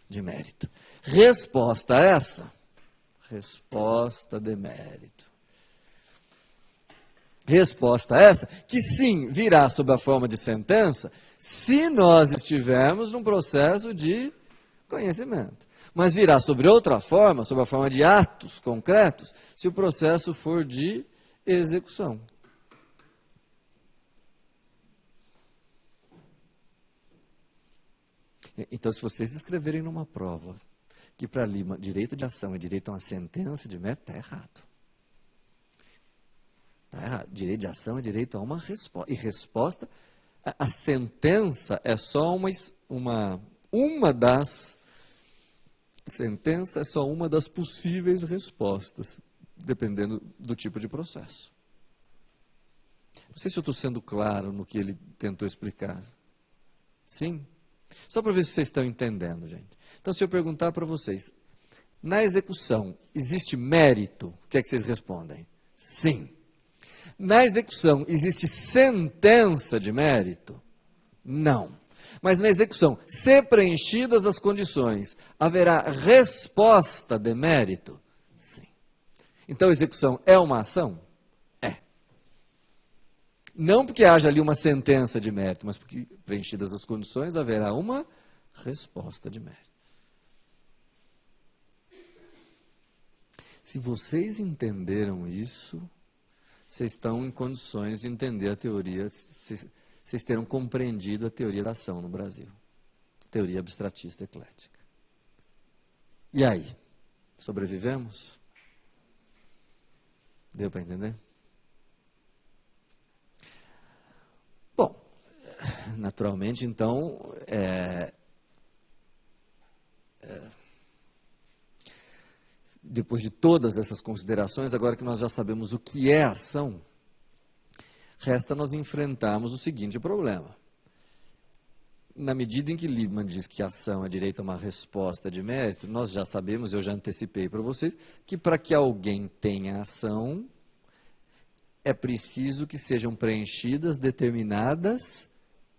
de mérito. Resposta essa? Resposta de mérito. Resposta essa, que sim, virá sob a forma de sentença, se nós estivermos num processo de conhecimento. Mas virá sobre outra forma, sob a forma de atos concretos, se o processo for de execução. Então, se vocês escreverem numa prova que para Liebman direito de ação é direito a uma sentença de mérito, está errado. Está errado. Direito de ação é direito a uma resposta. E resposta, a sentença é só uma das... Sentença é só uma das possíveis respostas, dependendo do tipo de processo. Não sei se eu estou sendo claro no que ele tentou explicar. Sim? Só para ver se vocês estão entendendo, gente. Então, se eu perguntar para vocês, na execução, existe mérito? O que é que vocês respondem? Sim. Na execução, existe sentença de mérito? Não. Mas na execução, se preenchidas as condições, haverá resposta de mérito? Sim. Então, a execução é uma ação? É. Não porque haja ali uma sentença de mérito, mas porque, preenchidas as condições, haverá uma resposta de mérito. Se vocês entenderam isso, vocês estão em condições de entender a teoria, vocês terão compreendido a teoria da ação no Brasil. Teoria abstratista eclética. E aí? Sobrevivemos? Deu para entender? Bom, naturalmente, então, depois de todas essas considerações, agora que nós já sabemos o que é ação, resta nós enfrentarmos o seguinte problema. Na medida em que Liebman diz que a ação é direito a uma resposta de mérito, nós já sabemos, eu já antecipei para vocês, que para que alguém tenha ação, é preciso que sejam preenchidas determinadas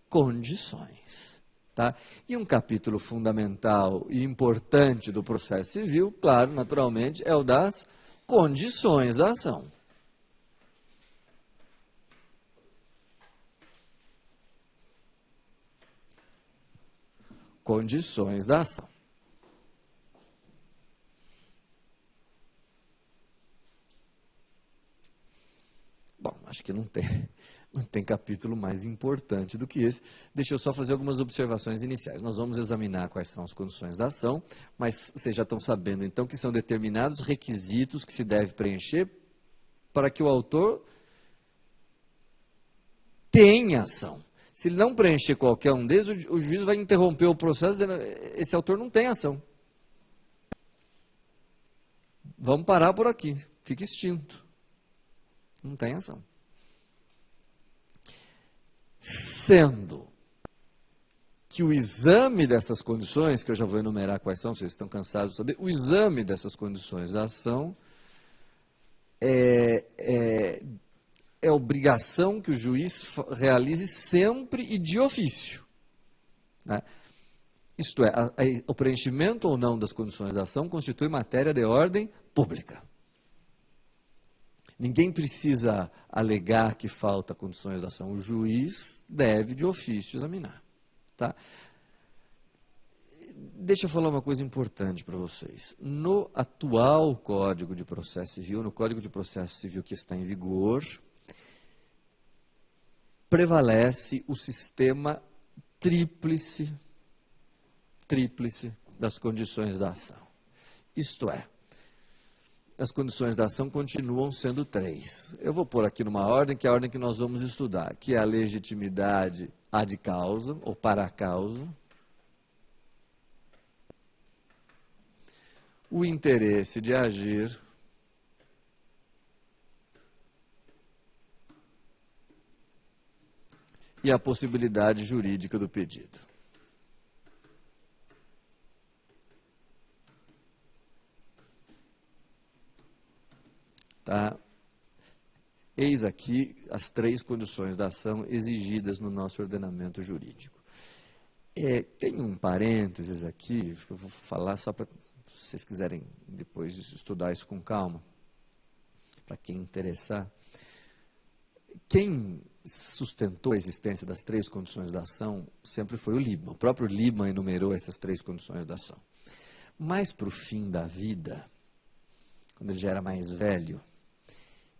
condições. Tá? E um capítulo fundamental e importante do processo civil, claro, naturalmente, é o das condições da ação. Condições da ação. Bom, acho que não tem capítulo mais importante do que esse. Deixa eu só fazer algumas observações iniciais. Nós vamos examinar quais são as condições da ação, mas vocês já estão sabendo, então, que são determinados requisitos que se deve preencher para que o autor tenha ação. Se ele não preencher qualquer um deles, o juiz vai interromper o processo dizendo, esse autor não tem ação. Vamos parar por aqui, fica extinto. Não tem ação. Sendo que o exame dessas condições, que eu já vou enumerar quais são, vocês estão cansados de saber, o exame dessas condições da ação é obrigação que o juiz realize sempre e de ofício. Né? Isto é, o preenchimento ou não das condições da ação constitui matéria de ordem pública. Ninguém precisa alegar que falta condições da ação. O juiz deve, de ofício, examinar. Tá? Deixa eu falar uma coisa importante para vocês. No atual Código de Processo Civil, no Código de Processo Civil que está em vigor, prevalece o sistema tríplice das condições da ação. Isto é, as condições da ação continuam sendo 3. Eu vou pôr aqui numa ordem, que é a ordem que nós vamos estudar, que é a legitimidade ad causa, ou para a causa, o interesse de agir, e a possibilidade jurídica do pedido. Tá? Eis aqui as 3 condições da ação exigidas no nosso ordenamento jurídico. Tem um parênteses aqui, eu vou falar só para vocês quiserem depois estudar isso com calma, para quem interessar. Quem sustentou a existência das 3 condições da ação sempre foi o Liebman. O próprio Liebman enumerou essas 3 condições da ação. Mas para o fim da vida, quando ele já era mais velho,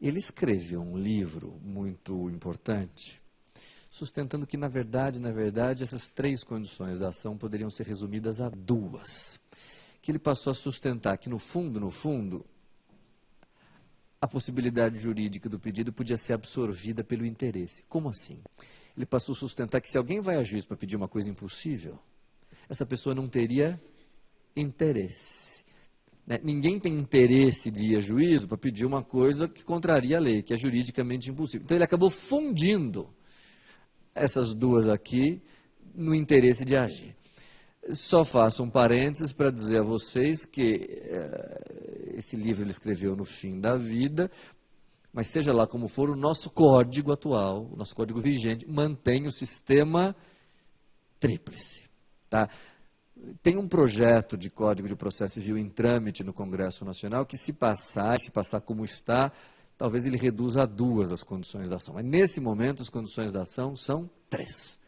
ele escreveu um livro muito importante, sustentando que, na verdade, essas 3 condições da ação poderiam ser resumidas a 2. Que ele passou a sustentar que, no fundo, a possibilidade jurídica do pedido podia ser absorvida pelo interesse. Como assim? Ele passou a sustentar que se alguém vai a juiz para pedir uma coisa impossível, essa pessoa não teria interesse. Né? Ninguém tem interesse de ir a juízo para pedir uma coisa que contraria a lei, que é juridicamente impossível. Então ele acabou fundindo essas 2 aqui no interesse de agir. Só faço um parênteses para dizer a vocês que esse livro ele escreveu no fim da vida, mas seja lá como for, o nosso código atual, o nosso código vigente, mantém o sistema tríplice. Tá? Tem um projeto de Código de Processo Civil em trâmite no Congresso Nacional que, se passar como está, talvez ele reduza a 2 as condições da ação. Mas, nesse momento, as condições da ação são 3.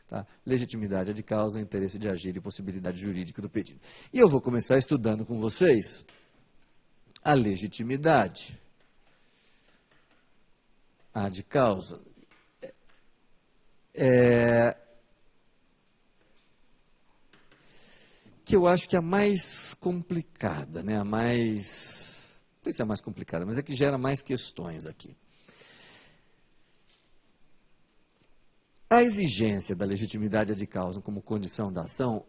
Tá? Legitimidade ad causa, interesse de agir e possibilidade jurídica do pedido. E eu vou começar estudando com vocês a legitimidade ad causa. Que eu acho que é a mais complicada, né? Não sei se é a mais complicada, mas é que gera mais questões aqui. A exigência da legitimidade ad causa como condição da ação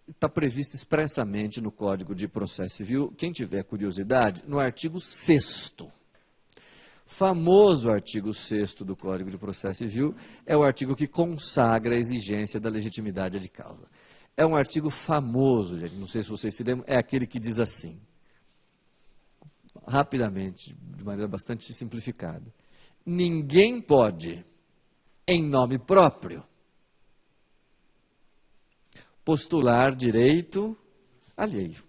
está prevista expressamente no Código de Processo Civil. Quem tiver curiosidade, no artigo 6º. Famoso artigo 6º do Código de Processo Civil é o artigo que consagra a exigência da legitimidade ad causa. É um artigo famoso, gente, não sei se vocês se lembram, é aquele que diz assim, rapidamente, de maneira bastante simplificada: ninguém pode, em nome próprio, postular direito alheio.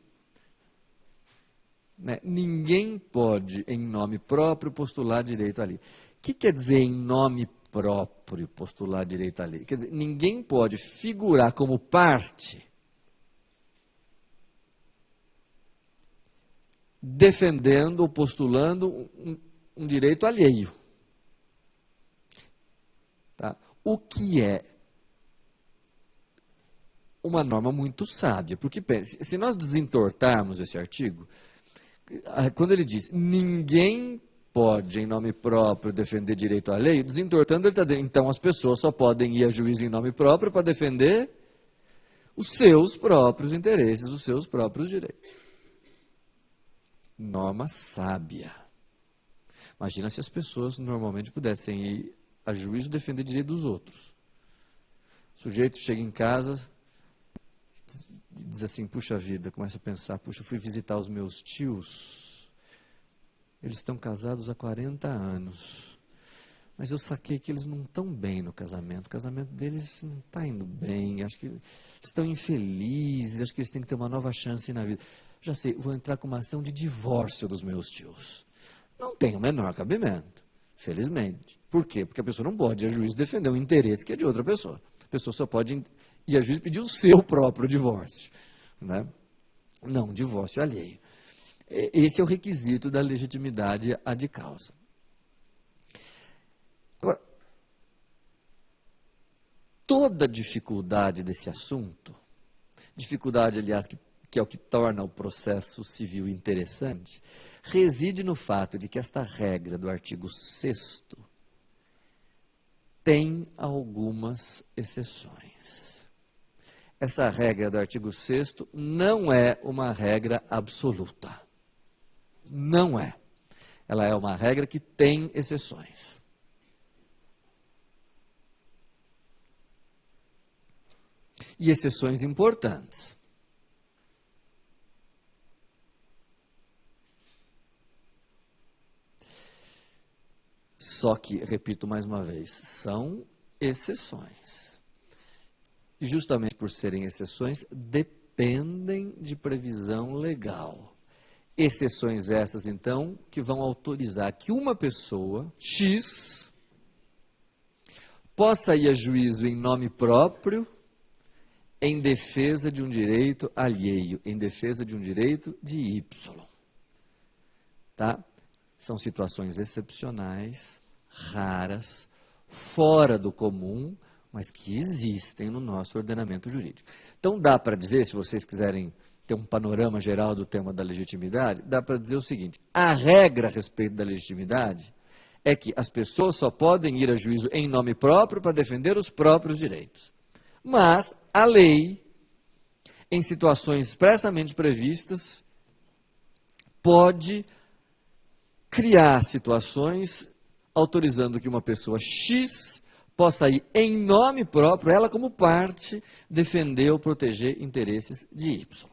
Né? Ninguém pode, em nome próprio, postular direito alheio. O que quer dizer em nome próprio postular direito alheio? Quer dizer, ninguém pode figurar como parte defendendo ou postulando um direito alheio. Tá? O que é uma norma muito sábia, porque pense, se nós desentortarmos esse artigo, quando ele diz ninguém pode, em nome próprio, defender direito alheio, desentortando, ele está dizendo, então as pessoas só podem ir a juízo em nome próprio para defender os seus próprios interesses, os seus próprios direitos. Norma sábia. Imagina se as pessoas normalmente pudessem ir a juízo defender direito dos outros. O sujeito chega em casa, diz assim, puxa vida, começa a pensar, puxa, eu fui visitar os meus tios, eles estão casados há 40 anos, mas eu saquei que eles não estão bem no casamento, o casamento deles não está indo bem, acho que eles estão infelizes, acho que eles têm que ter uma nova chance na vida. Já sei, vou entrar com uma ação de divórcio dos meus tios. Não tem o menor cabimento, felizmente. Por quê? Porque a pessoa não pode ir a juízo defender um interesse que é de outra pessoa. A pessoa só pode ir a juízo pedir o seu próprio divórcio. Né? Não, divórcio alheio. Esse é o requisito da legitimidade ad causa. Agora, toda dificuldade desse assunto, dificuldade, aliás, que que é o que torna o processo civil interessante, reside no fato de que esta regra do artigo 6º tem algumas exceções. Essa regra do artigo 6º não é uma regra absoluta. Não é. Ela é uma regra que tem exceções. E exceções importantes. Só que, repito mais uma vez, são exceções. E justamente por serem exceções, dependem de previsão legal. Exceções essas, então, que vão autorizar que uma pessoa, X, possa ir a juízo em nome próprio, em defesa de um direito alheio, em defesa de um direito de Y. Tá? São situações excepcionais, raras, fora do comum, mas que existem no nosso ordenamento jurídico. Então, dá para dizer, se vocês quiserem ter um panorama geral do tema da legitimidade, dá para dizer o seguinte: a regra a respeito da legitimidade é que as pessoas só podem ir a juízo em nome próprio para defender os próprios direitos. Mas a lei, em situações expressamente previstas, pode criar situações autorizando que uma pessoa X possa ir em nome próprio, ela como parte, defender ou proteger interesses de Y.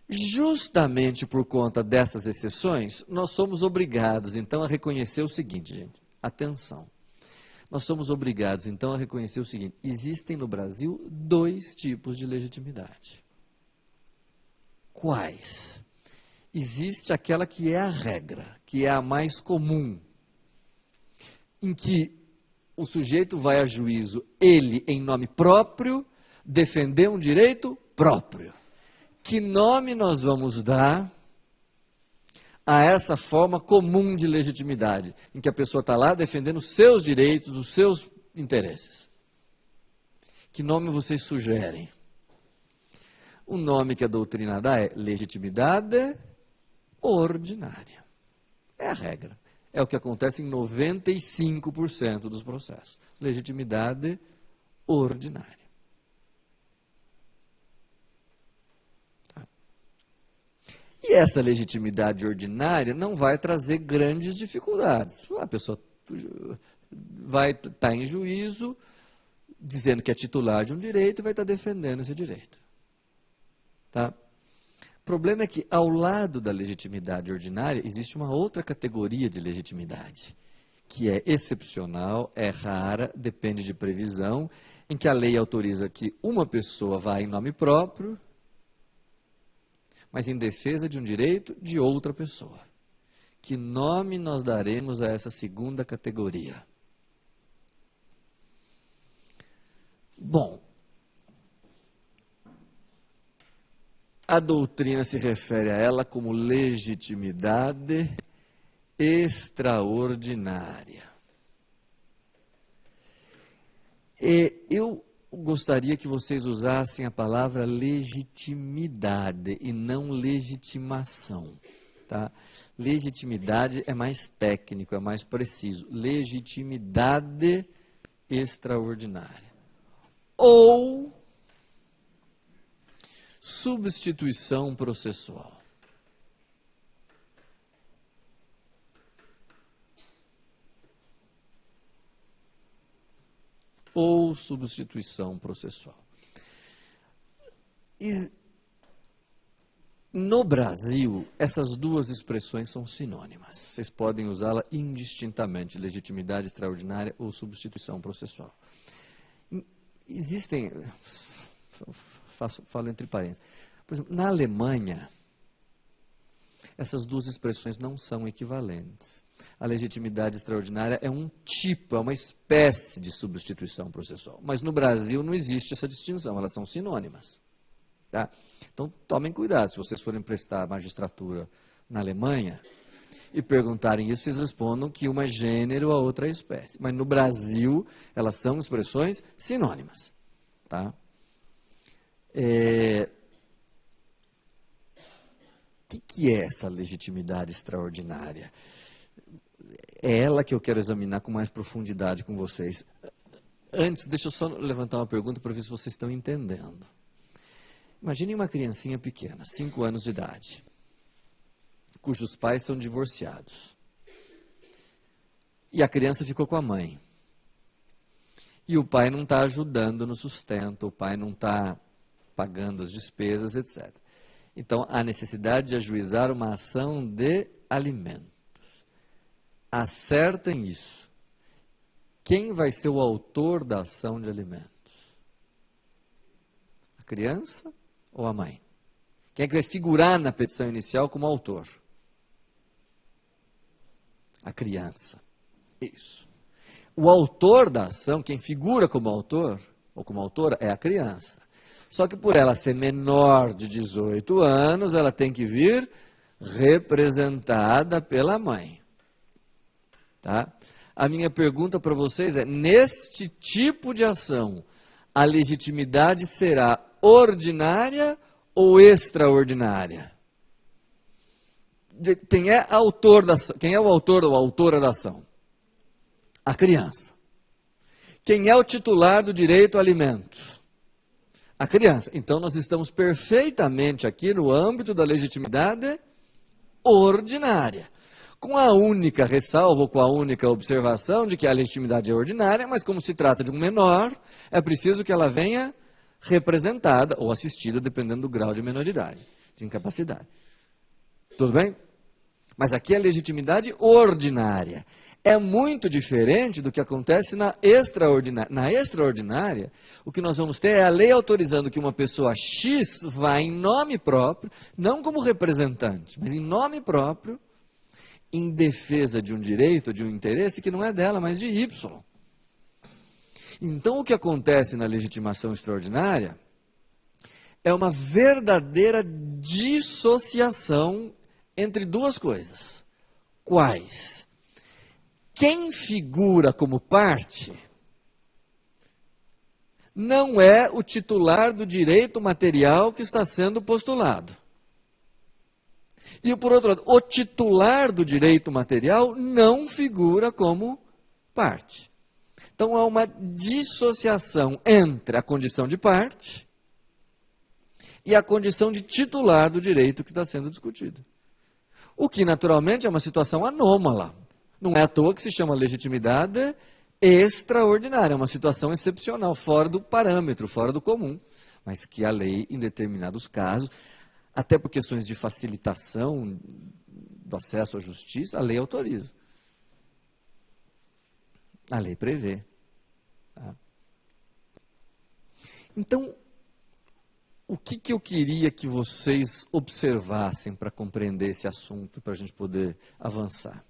Justamente por conta dessas exceções, nós somos obrigados, então, a reconhecer o seguinte, gente, atenção. Nós somos obrigados, então, a reconhecer o seguinte: existem no Brasil 2 tipos de legitimidade. Quais? Existe aquela que é a regra, que é a mais comum, em que o sujeito vai a juízo, ele, em nome próprio, defender um direito próprio. Que nome nós vamos dar a essa forma comum de legitimidade, em que a pessoa está lá defendendo os seus direitos, os seus interesses? Que nome vocês sugerem? O nome que a doutrina dá é legitimidade ordinária. É a regra. É o que acontece em 95% dos processos. Legitimidade ordinária. Tá. E essa legitimidade ordinária não vai trazer grandes dificuldades. A pessoa vai estar em juízo, dizendo que é titular de um direito e vai estar defendendo esse direito. Tá? O problema é que, ao lado da legitimidade ordinária, existe uma outra categoria de legitimidade, que é excepcional, é rara, depende de previsão, em que a lei autoriza que uma pessoa vá em nome próprio, mas em defesa de um direito de outra pessoa. Que nome nós daremos a essa segunda categoria? Bom, a doutrina se refere a ela como legitimidade extraordinária. E eu gostaria que vocês usassem a palavra legitimidade e não legitimação. Tá? Legitimidade é mais técnico, é mais preciso. Legitimidade extraordinária. Ou substituição processual. Ou substituição processual. E no Brasil, essas duas expressões são sinônimas. Vocês podem usá-la indistintamente, legitimidade extraordinária ou substituição processual. Existem, falo entre parênteses, por exemplo, na Alemanha, essas duas expressões não são equivalentes. A legitimidade extraordinária é um tipo, é uma espécie de substituição processual. Mas no Brasil não existe essa distinção, elas são sinônimas. Tá? Então, tomem cuidado, se vocês forem prestar magistratura na Alemanha e perguntarem isso, vocês respondam que uma é gênero, a outra é espécie. Mas no Brasil, elas são expressões sinônimas. Tá? que é essa legitimidade extraordinária? É ela que eu quero examinar com mais profundidade com vocês. Antes, deixa eu só levantar uma pergunta para ver se vocês estão entendendo. Imagine uma criancinha pequena, 5 anos de idade, cujos pais são divorciados. E a criança ficou com a mãe. E o pai não está ajudando no sustento, o pai não está pagando as despesas, etc. Então, há necessidade de ajuizar uma ação de alimentos. Acertem isso. Quem vai ser o autor da ação de alimentos? A criança ou a mãe? Quem é que vai figurar na petição inicial como autor? A criança. Isso. O autor da ação, quem figura como autor, ou como autora, é a criança. Só que por ela ser menor de 18 anos, ela tem que vir representada pela mãe. Tá? A minha pergunta para vocês é, neste tipo de ação, a legitimidade será ordinária ou extraordinária? Quem é o autor ou autora da ação? A criança. Quem é o titular do direito a alimentos? A criança. Então, nós estamos perfeitamente aqui no âmbito da legitimidade ordinária. Com a única ressalva, ou com a única observação de que a legitimidade é ordinária, mas como se trata de um menor, é preciso que ela venha representada ou assistida, dependendo do grau de menoridade, de incapacidade. Tudo bem? Mas aqui é a legitimidade ordinária. É muito diferente do que acontece na extraordinária. Na extraordinária, o que nós vamos ter é a lei autorizando que uma pessoa X vá em nome próprio, não como representante, mas em nome próprio, em defesa de um direito, de um interesse que não é dela, mas de Y. Então, o que acontece na legitimação extraordinária é uma verdadeira dissociação entre duas coisas. Quais? Quem figura como parte não é o titular do direito material que está sendo postulado. E, por outro lado, o titular do direito material não figura como parte. Então, há uma dissociação entre a condição de parte e a condição de titular do direito que está sendo discutido. O que, naturalmente, é uma situação anômala. Não é à toa que se chama legitimidade extraordinária, é uma situação excepcional, fora do parâmetro, fora do comum, mas que a lei, em determinados casos, até por questões de facilitação do acesso à justiça, a lei autoriza. A lei prevê. Tá? Então, o que eu queria que vocês observassem para compreender esse assunto, para a gente poder avançar?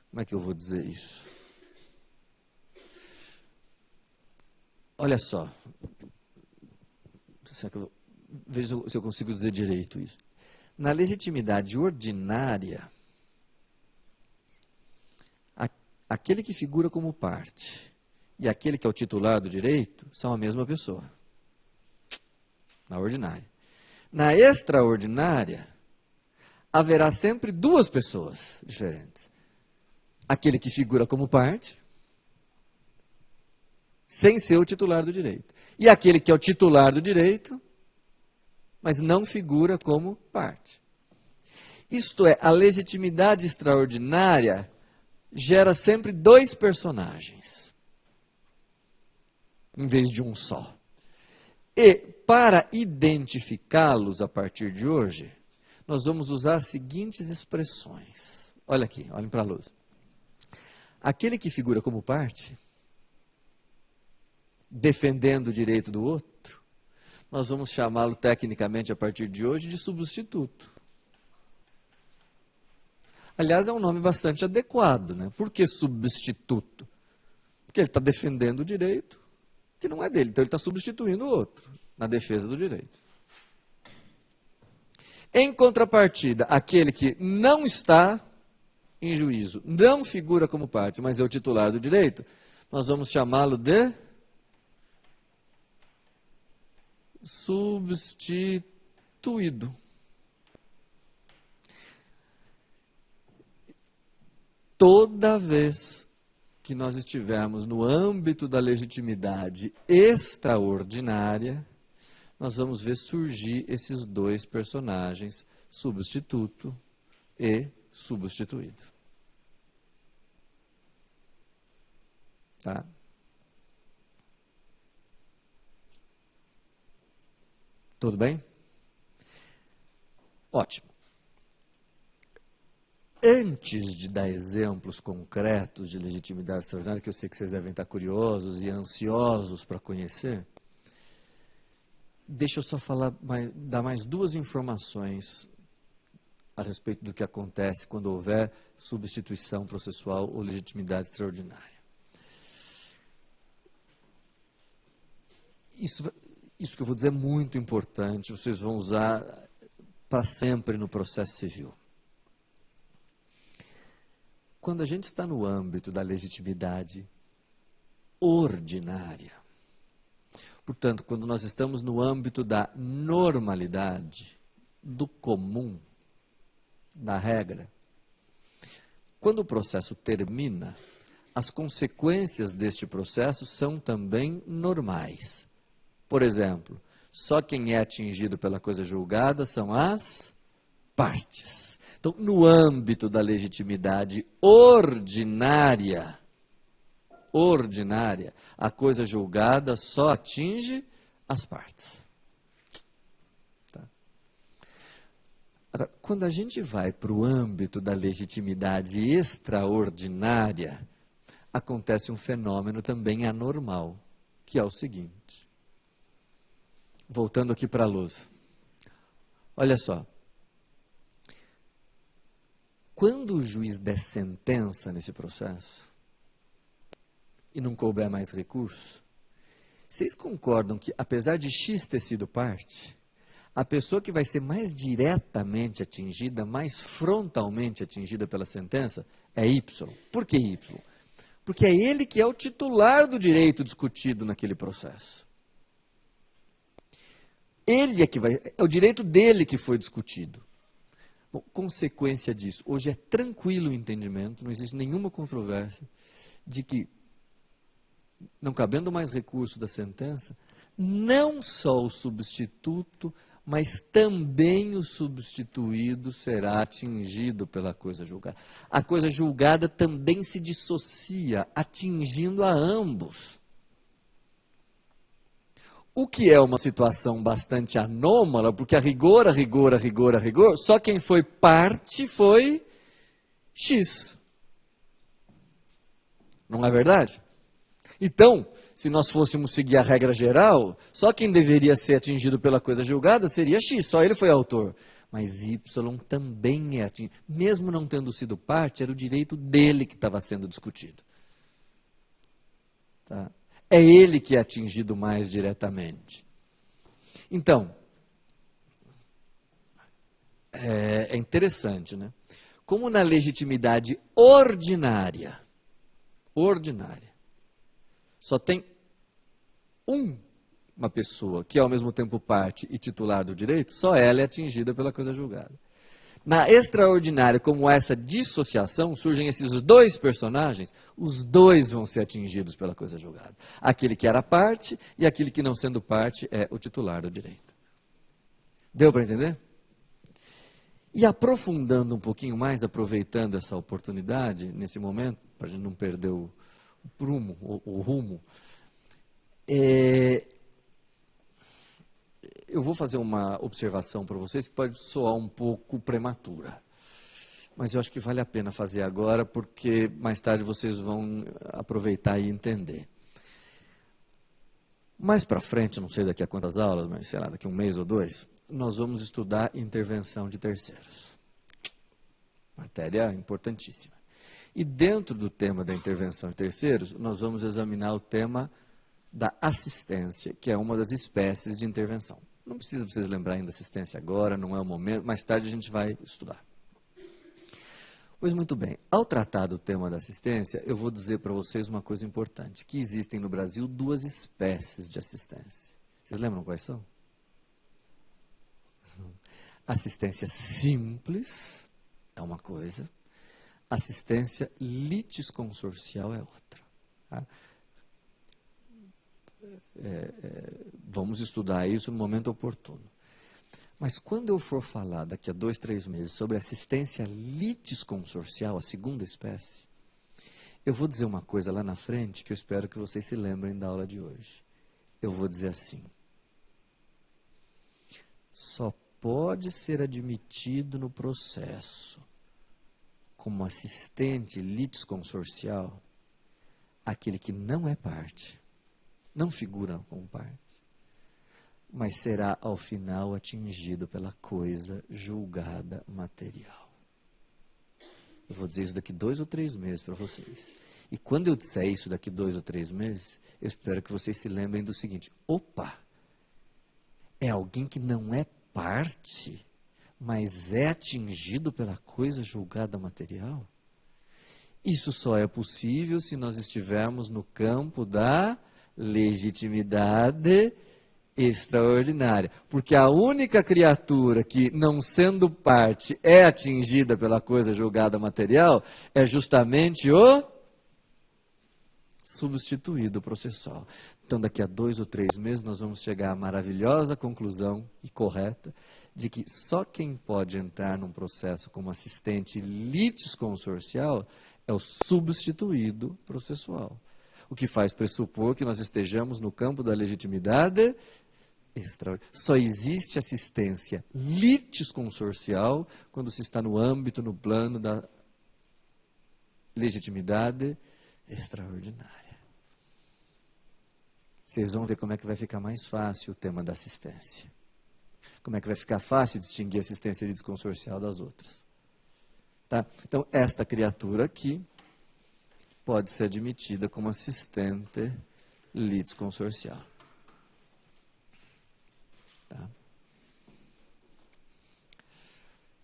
Como é que eu vou dizer isso? Olha só. Veja se eu consigo dizer direito isso. Na legitimidade ordinária, aquele que figura como parte e aquele que é o titular do direito são a mesma pessoa. Na ordinária. Na extraordinária, haverá sempre duas pessoas diferentes. Aquele que figura como parte, sem ser o titular do direito. E aquele que é o titular do direito, mas não figura como parte. Isto é, a legitimidade extraordinária gera sempre dois personagens, em vez de um só. E, para identificá-los a partir de hoje, nós vamos usar as seguintes expressões. Olha aqui, olhem para a luz. Aquele que figura como parte, defendendo o direito do outro, nós vamos chamá-lo tecnicamente a partir de hoje de substituto. Aliás, é um nome bastante adequado, né? Por que substituto? Porque ele está defendendo o direito que não é dele, então ele está substituindo o outro na defesa do direito. Em contrapartida, aquele que não está em juízo, não figura como parte, mas é o titular do direito, nós vamos chamá-lo de substituído. toda vez que nós estivermos no âmbito da legitimidade extraordinária, nós vamos ver surgir esses dois personagens, substituto e substituído. Tá? Tudo bem? Ótimo. Antes de dar exemplos concretos de legitimidade extraordinária, que eu sei que vocês devem estar curiosos e ansiosos para conhecer, deixa eu só dar mais duas informações a respeito do que acontece quando houver substituição processual ou legitimidade extraordinária. Isso que eu vou dizer é muito importante, vocês vão usar para sempre no processo civil. Quando a gente está no âmbito da legitimidade ordinária, portanto, quando nós estamos no âmbito da normalidade, do comum, da regra, quando o processo termina, as consequências deste processo são também normais. Por exemplo, só quem é atingido pela coisa julgada são as partes. Então, no âmbito da legitimidade ordinária, a coisa julgada só atinge as partes. Tá? Agora, quando a gente vai para o âmbito da legitimidade extraordinária, acontece um fenômeno também anormal, que é o seguinte. Voltando aqui para a luz. Olha só. Quando o juiz der sentença nesse processo, e não couber mais recurso, vocês concordam que, apesar de X ter sido parte, a pessoa que vai ser mais diretamente atingida, mais frontalmente atingida pela sentença, é Y. Por que Y? Porque é ele que é o titular do direito discutido naquele processo. Ele é o direito dele que foi discutido. Bom, consequência disso, hoje é tranquilo o entendimento, não existe nenhuma controvérsia de que, não cabendo mais recurso da sentença, não só o substituto, mas também o substituído será atingido pela coisa julgada. A coisa julgada também se dissocia, atingindo a ambos. O que é uma situação bastante anômala, porque a rigor, só quem foi parte foi X. Não é verdade? Então, se nós fôssemos seguir a regra geral, só quem deveria ser atingido pela coisa julgada seria X, só ele foi autor. Mas Y também é atingido. Mesmo não tendo sido parte, era o direito dele que estava sendo discutido. Tá? É ele que é atingido mais diretamente. Então, é interessante, né? Como na legitimidade ordinária, só tem uma pessoa que é ao mesmo tempo parte e titular do direito, só ela é atingida pela coisa julgada. Na extraordinária, como essa dissociação, surgem esses dois personagens, os dois vão ser atingidos pela coisa julgada. Aquele que era parte e aquele que, não sendo parte, é o titular do direito. Deu para entender? E aprofundando um pouquinho mais, aproveitando essa oportunidade, nesse momento, para a gente não perder o rumo, eu vou fazer uma observação para vocês que pode soar um pouco prematura. Mas eu acho que vale a pena fazer agora, porque mais tarde vocês vão aproveitar e entender. Mais para frente, não sei daqui a quantas aulas, mas sei lá, daqui a um mês ou dois, nós vamos estudar intervenção de terceiros. Matéria importantíssima. E dentro do tema da intervenção de terceiros, nós vamos examinar o tema da assistência, que é uma das espécies de intervenção. Não precisa vocês lembrarem da assistência agora, não é o momento, mais tarde a gente vai estudar. Pois muito bem, ao tratar do tema da assistência, eu vou dizer para vocês uma coisa importante, que existem no Brasil duas espécies de assistência. Vocês lembram quais são? Assistência simples é uma coisa, Assistência litisconsorcial é outra. Tá? Vamos estudar isso no momento oportuno. Mas quando eu for falar daqui a 2, 3 meses sobre assistência litisconsorcial, a segunda espécie, eu vou dizer uma coisa lá na frente que eu espero que vocês se lembrem da aula de hoje. Eu vou dizer assim: só pode ser admitido no processo como assistente litisconsorcial aquele que não é parte, não figura como parte, mas será ao final atingido pela coisa julgada material. Eu vou dizer isso daqui 2 ou 3 meses para vocês. E quando eu disser isso daqui 2 ou 3 meses, eu espero que vocês se lembrem do seguinte: opa, é alguém que não é parte, mas é atingido pela coisa julgada material? Isso só é possível se nós estivermos no campo da legitimidade extraordinária. Porque a única criatura que, não sendo parte, é atingida pela coisa julgada material é justamente o substituído processual. Então, daqui a 2 ou 3 meses, nós vamos chegar à maravilhosa conclusão e correta de que só quem pode entrar num processo como assistente litisconsorcial é o substituído processual. O que faz pressupor que nós estejamos no campo da legitimidade extraordinária. Só existe assistência litisconsorcial quando se está no âmbito, no plano da legitimidade extraordinária. Vocês vão ver como é que vai ficar mais fácil o tema da assistência. Como é que vai ficar fácil distinguir a assistência litisconsorcial das outras. Tá? Então, esta criatura aqui pode ser admitida como assistente litisconsorcial. Tá?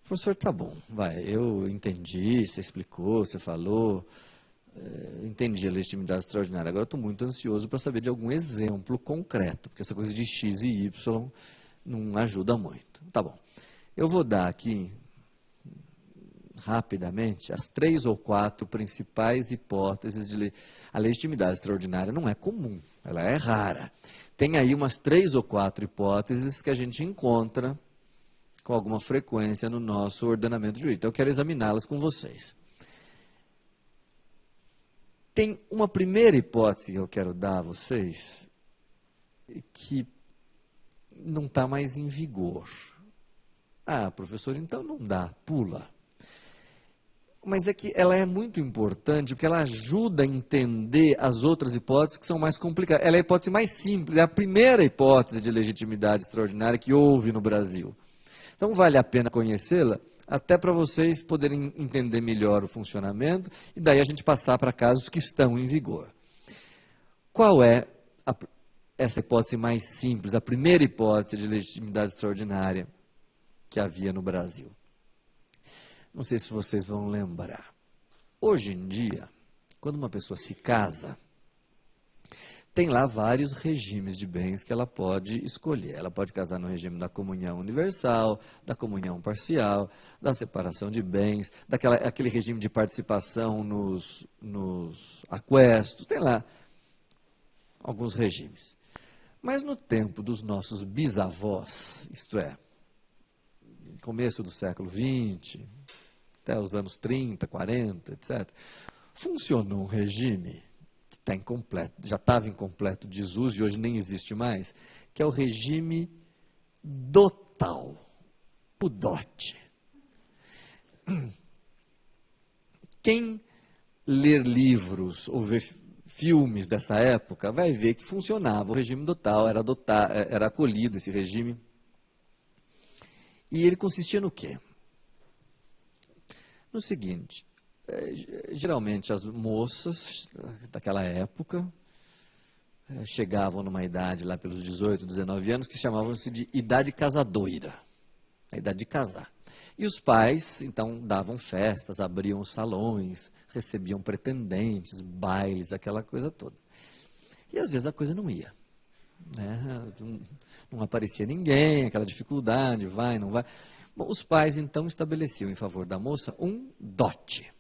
Professor, tá bom, vai, eu entendi, você explicou, você falou, entendi a legitimidade extraordinária. Agora eu estou muito ansioso para saber de algum exemplo concreto, porque essa coisa de X e Y não ajuda muito. Tá bom, eu vou dar aqui rapidamente as 3 ou 4 principais hipóteses de a legitimidade extraordinária não é comum, ela é rara. Tem aí umas 3 ou 4 hipóteses que a gente encontra com alguma frequência no nosso ordenamento jurídico. Então, eu quero examiná-las com vocês. Tem uma primeira hipótese que eu quero dar a vocês que não está mais em vigor. Ah, professor, então não dá, pula. Mas é que ela é muito importante, porque ela ajuda a entender as outras hipóteses que são mais complicadas. Ela é a hipótese mais simples, é a primeira hipótese de legitimidade extraordinária que houve no Brasil. Então, vale a pena conhecê-la, até para vocês poderem entender melhor o funcionamento, e daí a gente passar para casos que estão em vigor. Qual é essa hipótese mais simples, a primeira hipótese de legitimidade extraordinária que havia no Brasil? Não sei se vocês vão lembrar. Hoje em dia, quando uma pessoa se casa, tem lá vários regimes de bens que ela pode escolher. Ela pode casar no regime da comunhão universal, da comunhão parcial, da separação de bens, aquele regime de participação nos aquestos, tem lá alguns regimes. Mas no tempo dos nossos bisavós, isto é, começo do século XX, até os anos 30, 40, etc., funcionou um regime que está incompleto, já estava em completo desuso e hoje nem existe mais, que é o regime dotal, o dote. Quem ler livros ou ver filmes dessa época vai ver que funcionava o regime dotal, era acolhido esse regime. E ele consistia no quê? No seguinte, geralmente as moças daquela época chegavam numa idade lá pelos 18, 19 anos que chamavam-se de idade casadoira, a idade de casar. E os pais, então, davam festas, abriam salões, recebiam pretendentes, bailes, aquela coisa toda. E às vezes a coisa não ia. Né? Não aparecia ninguém, aquela dificuldade, vai, não vai. Bom, os pais, então, estabeleciam em favor da moça um dote.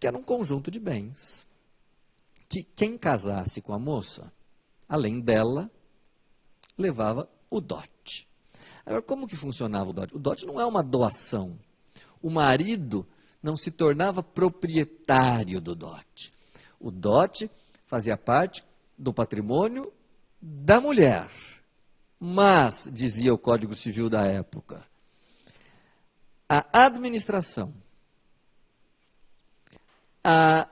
que era um conjunto de bens, que quem casasse com a moça, além dela, levava o dote. Agora, como que funcionava o dote? O dote não é uma doação. O marido não se tornava proprietário do dote. O dote fazia parte do patrimônio da mulher. Mas, dizia o Código Civil da época, a administração, a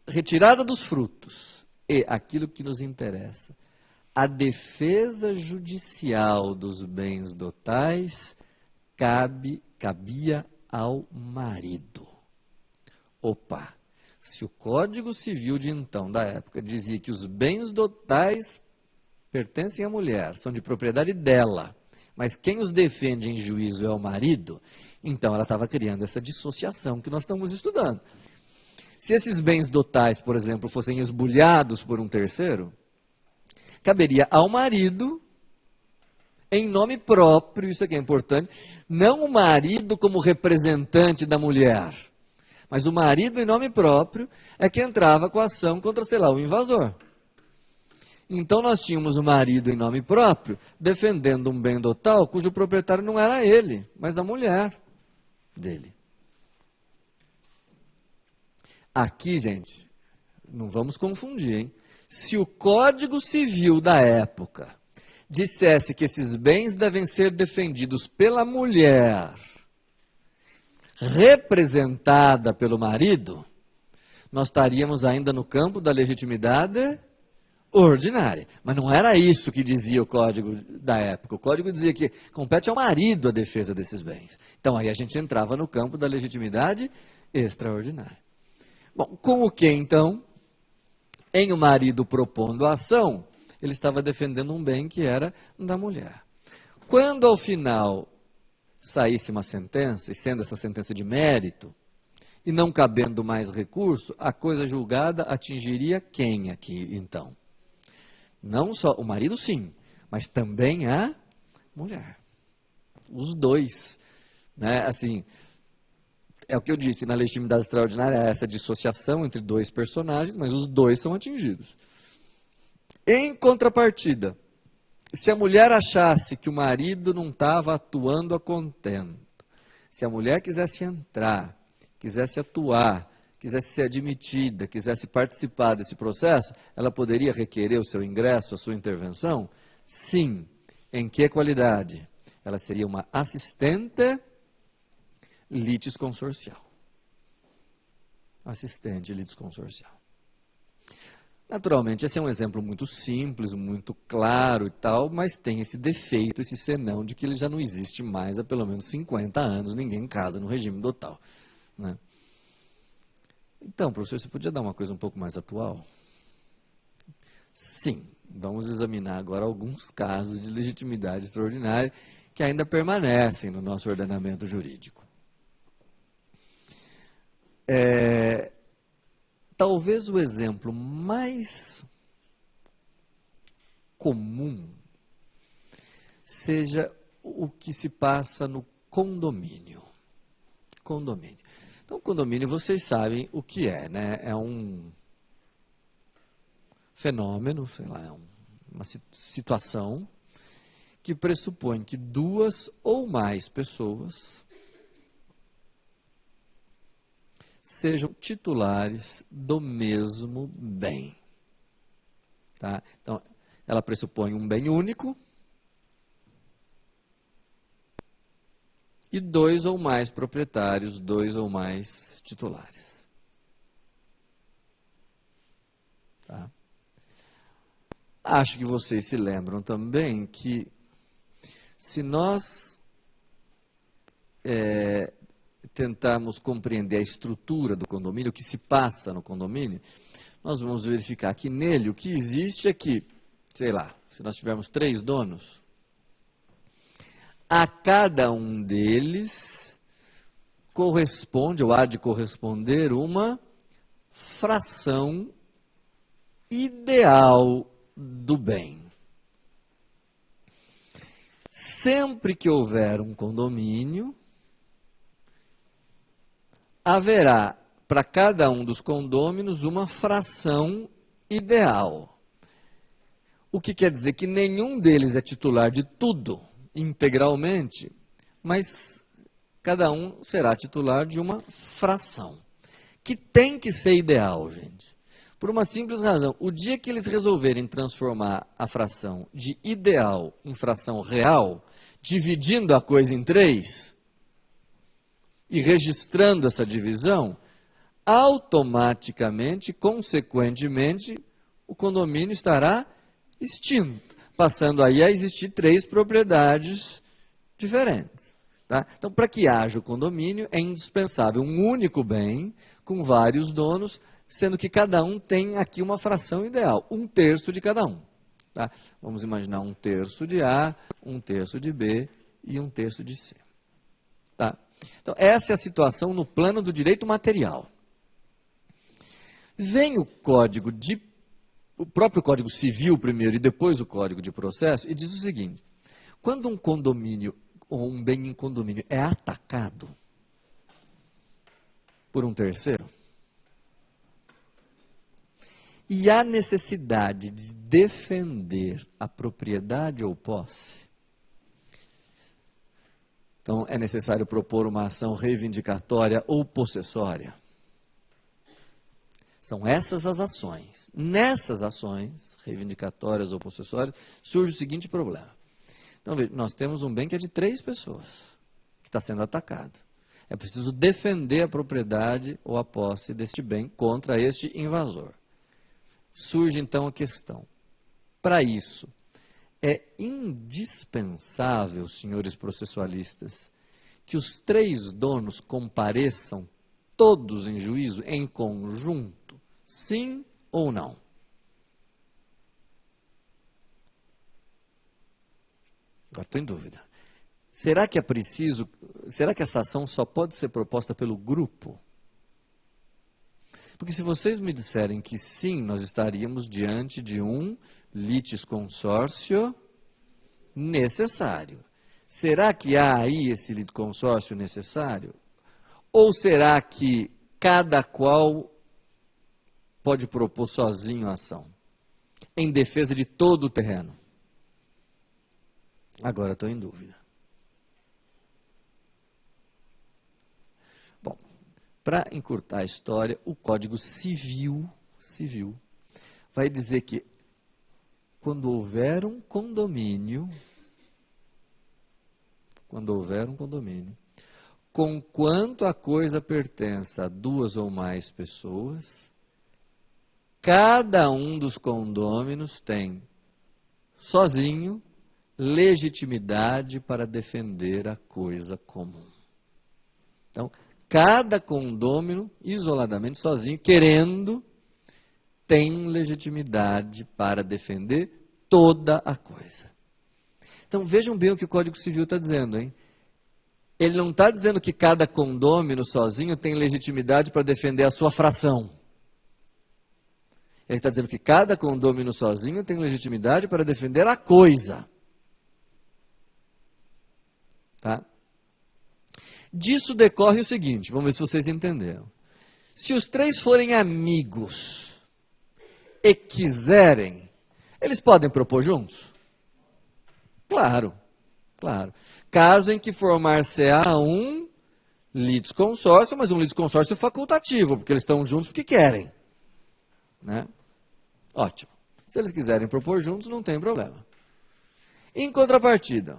retirada dos frutos e aquilo que nos interessa, a defesa judicial dos bens dotais cabia ao marido. Opa! Se o Código Civil de então, da época, dizia que os bens dotais pertencem à mulher, são de propriedade dela, mas quem os defende em juízo é o marido, então ela estava criando essa dissociação que nós estamos estudando. Se esses bens dotais, por exemplo, fossem esbulhados por um terceiro, caberia ao marido, em nome próprio, isso aqui é importante, não o marido como representante da mulher, mas o marido em nome próprio é que entrava com a ação contra, sei lá, o invasor. Então nós tínhamos o marido em nome próprio, defendendo um bem dotal cujo proprietário não era ele, mas a mulher dele. Aqui, gente, não vamos confundir, hein? Se o Código Civil da época dissesse que esses bens devem ser defendidos pela mulher, representada pelo marido, nós estaríamos ainda no campo da legitimidade ordinária. Mas não era isso que dizia o Código da época. O Código dizia que compete ao marido a defesa desses bens. Então aí a gente entrava no campo da legitimidade extraordinária. Bom, com o que então? Em o marido propondo a ação, ele estava defendendo um bem que era da mulher. Quando ao final saísse uma sentença, e sendo essa sentença de mérito, e não cabendo mais recurso, a coisa julgada atingiria quem aqui então? Não só o marido, sim, mas também a mulher. Os dois. Né? Assim, é o que eu disse, na legitimidade extraordinária é essa dissociação entre dois personagens, mas os dois são atingidos. Em contrapartida, se a mulher achasse que o marido não estava atuando a contento, se a mulher quisesse entrar, quisesse atuar, quisesse ser admitida, quisesse participar desse processo, ela poderia requerer o seu ingresso, a sua intervenção? Sim. Em que qualidade? Ela seria uma assistente litisconsorcial. Assistente litisconsorcial. Naturalmente, esse é um exemplo muito simples, muito claro e tal, mas tem esse defeito, esse senão de que ele já não existe mais há pelo menos 50 anos, ninguém casa no regime dotal. Né? Então, professor, você podia dar uma coisa um pouco mais atual? Sim, vamos examinar agora alguns casos de legitimidade extraordinária que ainda permanecem no nosso ordenamento jurídico. Talvez o exemplo mais comum seja o que se passa no condomínio. Condomínio. Então, condomínio, vocês sabem o que é, né? É um fenômeno, sei lá, é uma situação que pressupõe que duas ou mais pessoas sejam titulares do mesmo bem. Tá? Então, ela pressupõe um bem único e dois ou mais proprietários, dois ou mais titulares. Tá? Acho que vocês se lembram também que se nós tentarmos compreender a estrutura do condomínio, o que se passa no condomínio, nós vamos verificar que nele o que existe é que, sei lá, se nós tivermos 3 donos, a cada um deles corresponde, ou há de corresponder, uma fração ideal do bem. Sempre que houver um condomínio, haverá para cada um dos condôminos uma fração ideal. O que quer dizer que nenhum deles é titular de tudo, integralmente, mas cada um será titular de uma fração, que tem que ser ideal, gente. Por uma simples razão, o dia que eles resolverem transformar a fração de ideal em fração real, dividindo a coisa em 3 e registrando essa divisão, automaticamente, consequentemente, o condomínio estará extinto, passando aí a existir 3 propriedades diferentes. Tá? Então, para que haja o condomínio, é indispensável um único bem com vários donos, sendo que cada um tem aqui uma fração ideal, 1/3 de cada um. Tá? Vamos imaginar 1/3 de A, 1/3 de B e 1/3 de C. Tá? Então, essa é a situação no plano do direito material. Vem o próprio Código Civil primeiro e depois o Código de Processo, e diz o seguinte: quando um condomínio ou um bem em condomínio é atacado por um terceiro, e há necessidade de defender a propriedade ou posse, então é necessário propor uma ação reivindicatória ou possessória. São essas as ações. Nessas ações, reivindicatórias ou possessórias, surge o seguinte problema. Então, veja, nós temos um bem que é de 3 pessoas, que está sendo atacado. É preciso defender a propriedade ou a posse deste bem contra este invasor. Surge, então, a questão. Para isso, é indispensável, senhores processualistas, que os 3 donos compareçam todos em juízo, em conjunto, sim ou não? Agora estou em dúvida. Será que é preciso, será que essa ação só pode ser proposta pelo grupo? Porque se vocês me disserem que sim, nós estaríamos diante de um litisconsórcio necessário. Será que há aí esse litisconsórcio necessário? Ou será que cada qual pode propor sozinho a ação, em defesa de todo o terreno? Agora estou em dúvida. Bom, para encurtar a história, o Código Civil vai dizer que quando houver um condomínio, conquanto a coisa pertença a 2 ou mais pessoas, cada um dos condôminos tem, sozinho, legitimidade para defender a coisa comum. Então, cada condômino, isoladamente, sozinho, querendo, tem legitimidade para defender toda a coisa. Então, vejam bem o que o Código Civil está dizendo, hein? Ele não está dizendo que cada condômino sozinho tem legitimidade para defender a sua fração. Ele está dizendo que cada condômino sozinho tem legitimidade para defender a coisa. Tá? Disso decorre o seguinte, vamos ver se vocês entenderam. Se os 3 forem amigos e quiserem, eles podem propor juntos? Claro, claro. Caso em que formar-se-á um litisconsórcio, mas um litisconsórcio facultativo, porque eles estão juntos porque querem. Né? Ótimo. Se eles quiserem propor juntos, não tem problema. Em contrapartida,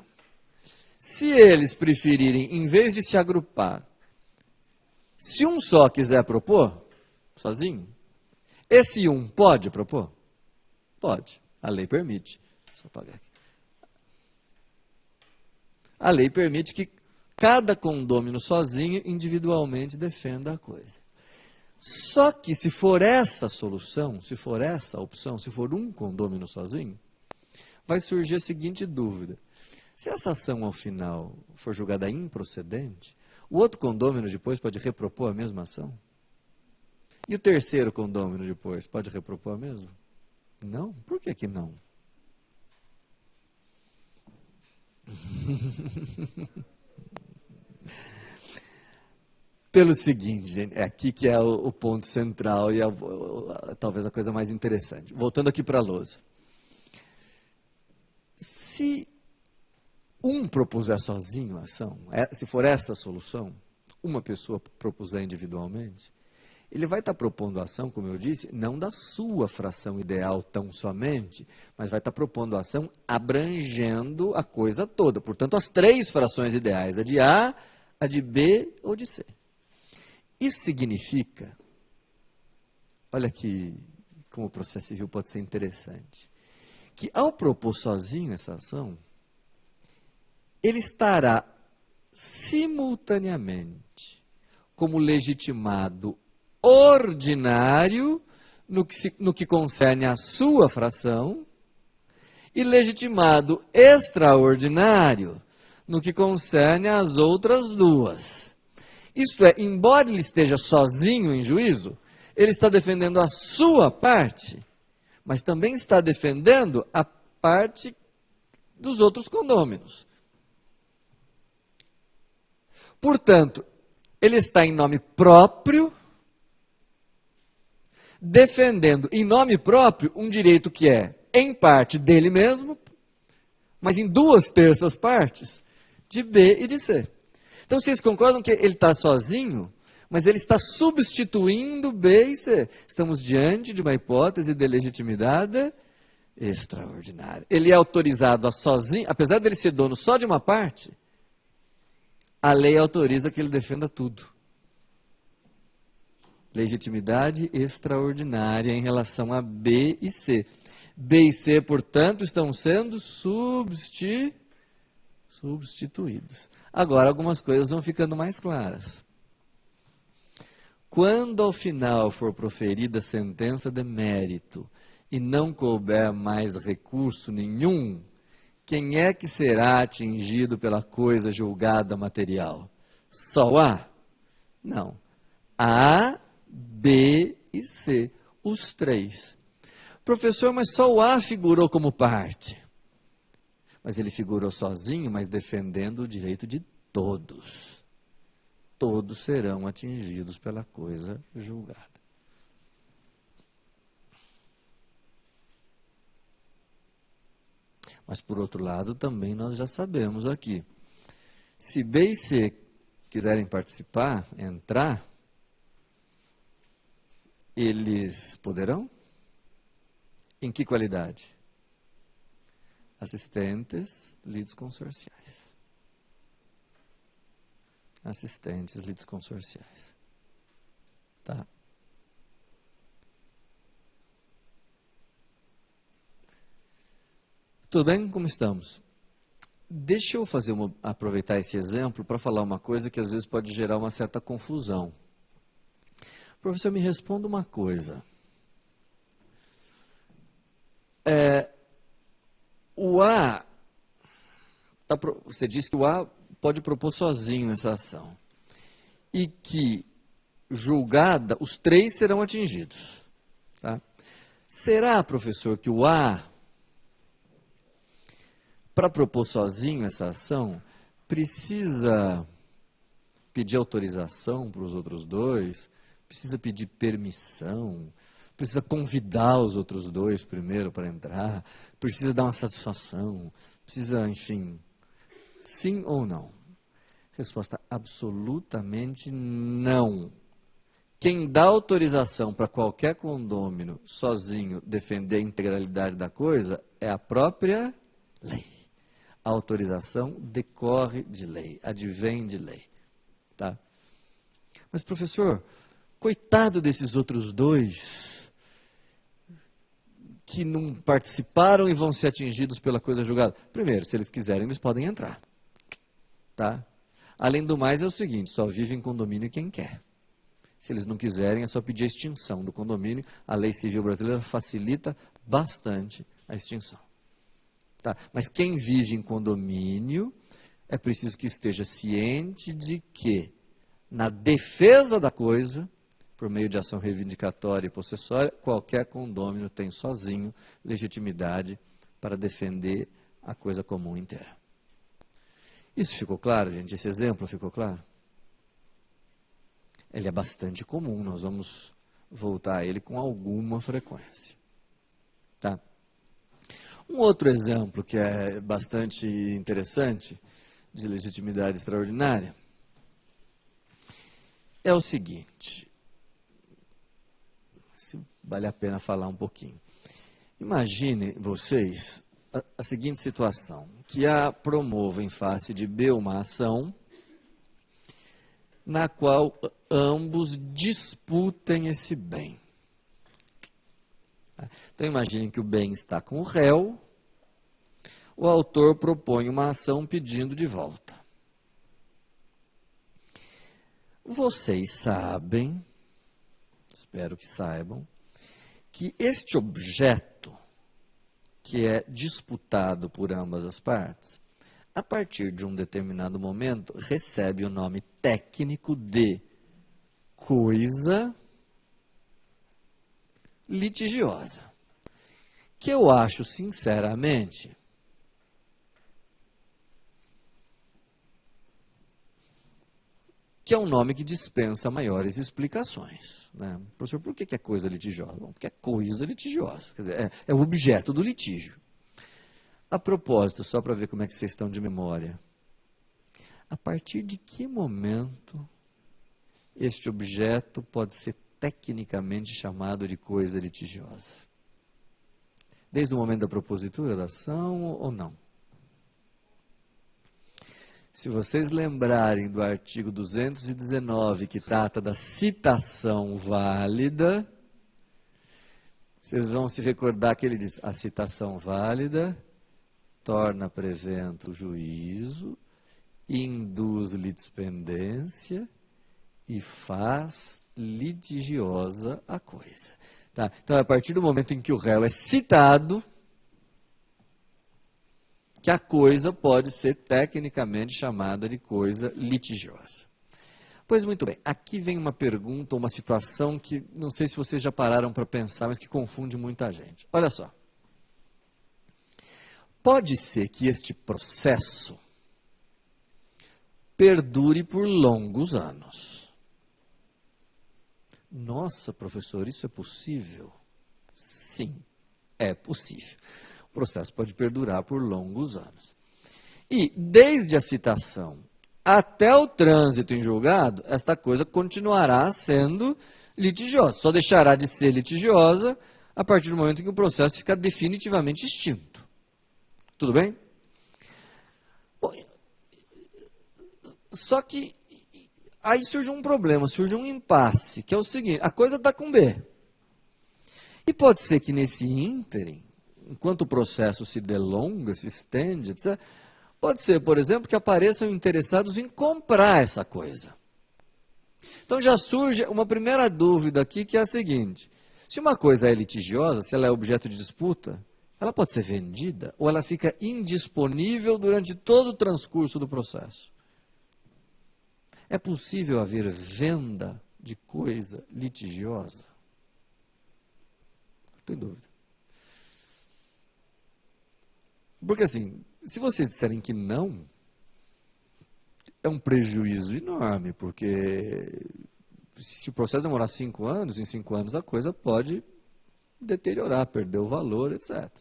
se eles preferirem, em vez de se agrupar, se um só quiser propor, sozinho, esse um pode propor? Pode. A lei permite. Só apagar aqui. A lei permite que cada condômino sozinho, individualmente, defenda a coisa. Só que se for essa solução, se for essa opção, se for um condômino sozinho, vai surgir a seguinte dúvida. Se essa ação, ao final, for julgada improcedente, o outro condômino depois pode repropor a mesma ação? E o terceiro condômino depois pode repropor a mesma? Não? Por que que não? pelo seguinte, gente, é aqui que é o ponto central e talvez a coisa mais interessante. Voltando aqui para a lousa. Se um propuser sozinho a ação, se for essa a solução, uma pessoa propuser individualmente, ele vai estar propondo a ação, como eu disse, não da sua fração ideal tão somente, mas vai estar propondo a ação abrangendo a coisa toda. Portanto, as 3 frações ideais, a de A, a de B ou de C. Isso significa, olha aqui como o processo civil pode ser interessante, que ao propor sozinho essa ação, ele estará simultaneamente como legitimado ordinário no que concerne à sua fração e legitimado extraordinário no que concerne às outras 2. Isto é, embora ele esteja sozinho em juízo, ele está defendendo a sua parte, mas também está defendendo a parte dos outros condôminos. Portanto, ele está em nome próprio, defendendo em nome próprio um direito que é, em parte, dele mesmo, mas em 2/3 partes, de B e de C. Então, vocês concordam que ele está sozinho, mas ele está substituindo B e C. Estamos diante de uma hipótese de legitimidade extraordinária. Ele é autorizado a sozinho, apesar dele ser dono só de uma parte, a lei autoriza que ele defenda tudo. Legitimidade extraordinária em relação a B e C. B e C, portanto, estão sendo substituídos. Agora, algumas coisas vão ficando mais claras. Quando ao final for proferida sentença de mérito e não couber mais recurso nenhum, quem é que será atingido pela coisa julgada material? Só o A? Não. A, B e C, os 3. Professor, mas só o A figurou como parte. Mas ele figurou sozinho, mas defendendo o direito de todos. Todos serão atingidos pela coisa julgada. Mas, por outro lado, também nós já sabemos aqui, se B e C quiserem participar, entrar, eles poderão? Em que qualidade? Assistentes litisconsorciais. Assistentes litisconsorciais. Tá? Tudo bem? Como estamos? Deixa eu aproveitar esse exemplo para falar uma coisa que às vezes pode gerar uma certa confusão. Professor, me responda uma coisa. O A, você disse que o A pode propor sozinho essa ação. E que, julgada, os 3 serão atingidos. Tá? Será, professor, que o A, para propor sozinho essa ação, precisa pedir autorização para os outros 2, precisa pedir permissão, precisa convidar os outros 2 primeiro para entrar, precisa dar uma satisfação, precisa, enfim, sim ou não? Resposta absolutamente não. Quem dá autorização para qualquer condômino sozinho defender a integralidade da coisa é a própria lei. A autorização decorre de lei, advém de lei. Tá? Mas, professor, coitado desses outros 2 que não participaram e vão ser atingidos pela coisa julgada. Primeiro, se eles quiserem, eles podem entrar. Tá? Além do mais, é o seguinte, só vive em condomínio quem quer. Se eles não quiserem, é só pedir a extinção do condomínio. A lei civil brasileira facilita bastante a extinção. Tá? Mas quem vive em condomínio, é preciso que esteja ciente de que, na defesa da coisa, por meio de ação reivindicatória e possessória, qualquer condômino tem sozinho legitimidade para defender a coisa comum inteira. Isso ficou claro, gente? Esse exemplo ficou claro? Ele é bastante comum, nós vamos voltar a ele com alguma frequência. Tá? Um outro exemplo que é bastante interessante, de legitimidade extraordinária, é o seguinte, se vale a pena falar um pouquinho. Imagine vocês a seguinte situação, que A promova em face de B uma ação na qual ambos disputem esse bem. Então imaginem que o bem está com o réu, o autor propõe uma ação pedindo de volta. Vocês sabem, espero que saibam, que este objeto, que é disputado por ambas as partes, a partir de um determinado momento, recebe o nome técnico de coisa litigiosa. Que eu acho, sinceramente, que é um nome que dispensa maiores explicações. Né? Professor, por que é coisa litigiosa? Bom, porque é coisa litigiosa, quer dizer, é o objeto do litígio. A propósito, só para ver como é que vocês estão de memória, a partir de que momento este objeto pode ser tecnicamente chamado de coisa litigiosa? Desde o momento da propositura da ação ou não? Se vocês lembrarem do artigo 219, que trata da citação válida, vocês vão se recordar que ele diz, a citação válida torna prevento o juízo, induz litispendência e faz litigiosa a coisa. Tá? Então, a partir do momento em que o réu é citado, que a coisa pode ser tecnicamente chamada de coisa litigiosa. Pois muito bem, aqui vem uma pergunta, uma situação que não sei se vocês já pararam para pensar, mas que confunde muita gente. Olha só. Pode ser que este processo perdure por longos anos. Nossa, professor, isso é possível? Sim, é possível. O processo pode perdurar por longos anos. E, desde a citação até o trânsito em julgado, esta coisa continuará sendo litigiosa. Só deixará de ser litigiosa a partir do momento em que o processo ficar definitivamente extinto. Tudo bem? Bom, só que aí surge um problema, surge um impasse, que é o seguinte, a coisa está com B. E pode ser que nesse ínterim, enquanto o processo se delonga, se estende, etc., pode ser, por exemplo, que apareçam interessados em comprar essa coisa. Então já surge uma primeira dúvida aqui, que é a seguinte, se uma coisa é litigiosa, se ela é objeto de disputa, ela pode ser vendida ou ela fica indisponível durante todo o transcurso do processo? É possível haver venda de coisa litigiosa? Não tem dúvida. Porque assim, se vocês disserem que não, é um prejuízo enorme, porque se o processo demorar 5 anos, em 5 anos a coisa pode deteriorar, perder o valor, etc.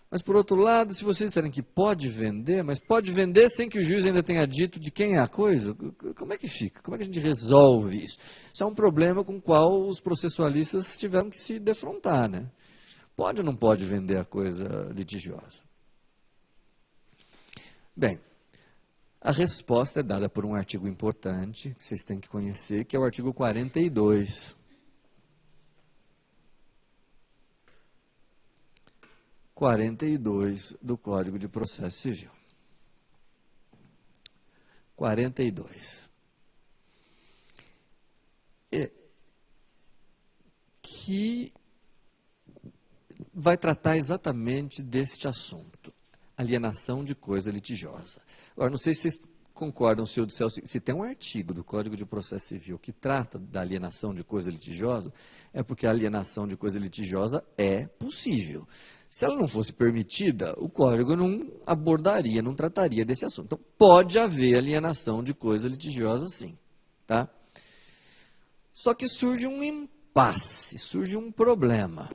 Mas, por outro lado, se vocês disserem que pode vender, mas pode vender sem que o juiz ainda tenha dito de quem é a coisa, como é que fica? Como é que a gente resolve isso? Isso é um problema com o qual os processualistas tiveram que se defrontar, né? Pode ou não pode vender a coisa litigiosa? Bem, a resposta é dada por um artigo importante, que vocês têm que conhecer, que é o artigo 42. 42 do Código de Processo Civil. 42. Que vai tratar exatamente deste assunto, alienação de coisa litigiosa. Agora, não sei se vocês concordam, se eu disser, se tem um artigo do Código de Processo Civil que trata da alienação de coisa litigiosa, é porque a alienação de coisa litigiosa é possível. Se ela não fosse permitida, o Código não abordaria, não trataria desse assunto. Então, pode haver alienação de coisa litigiosa, sim. Tá? Só que surge um impasse, surge um problema.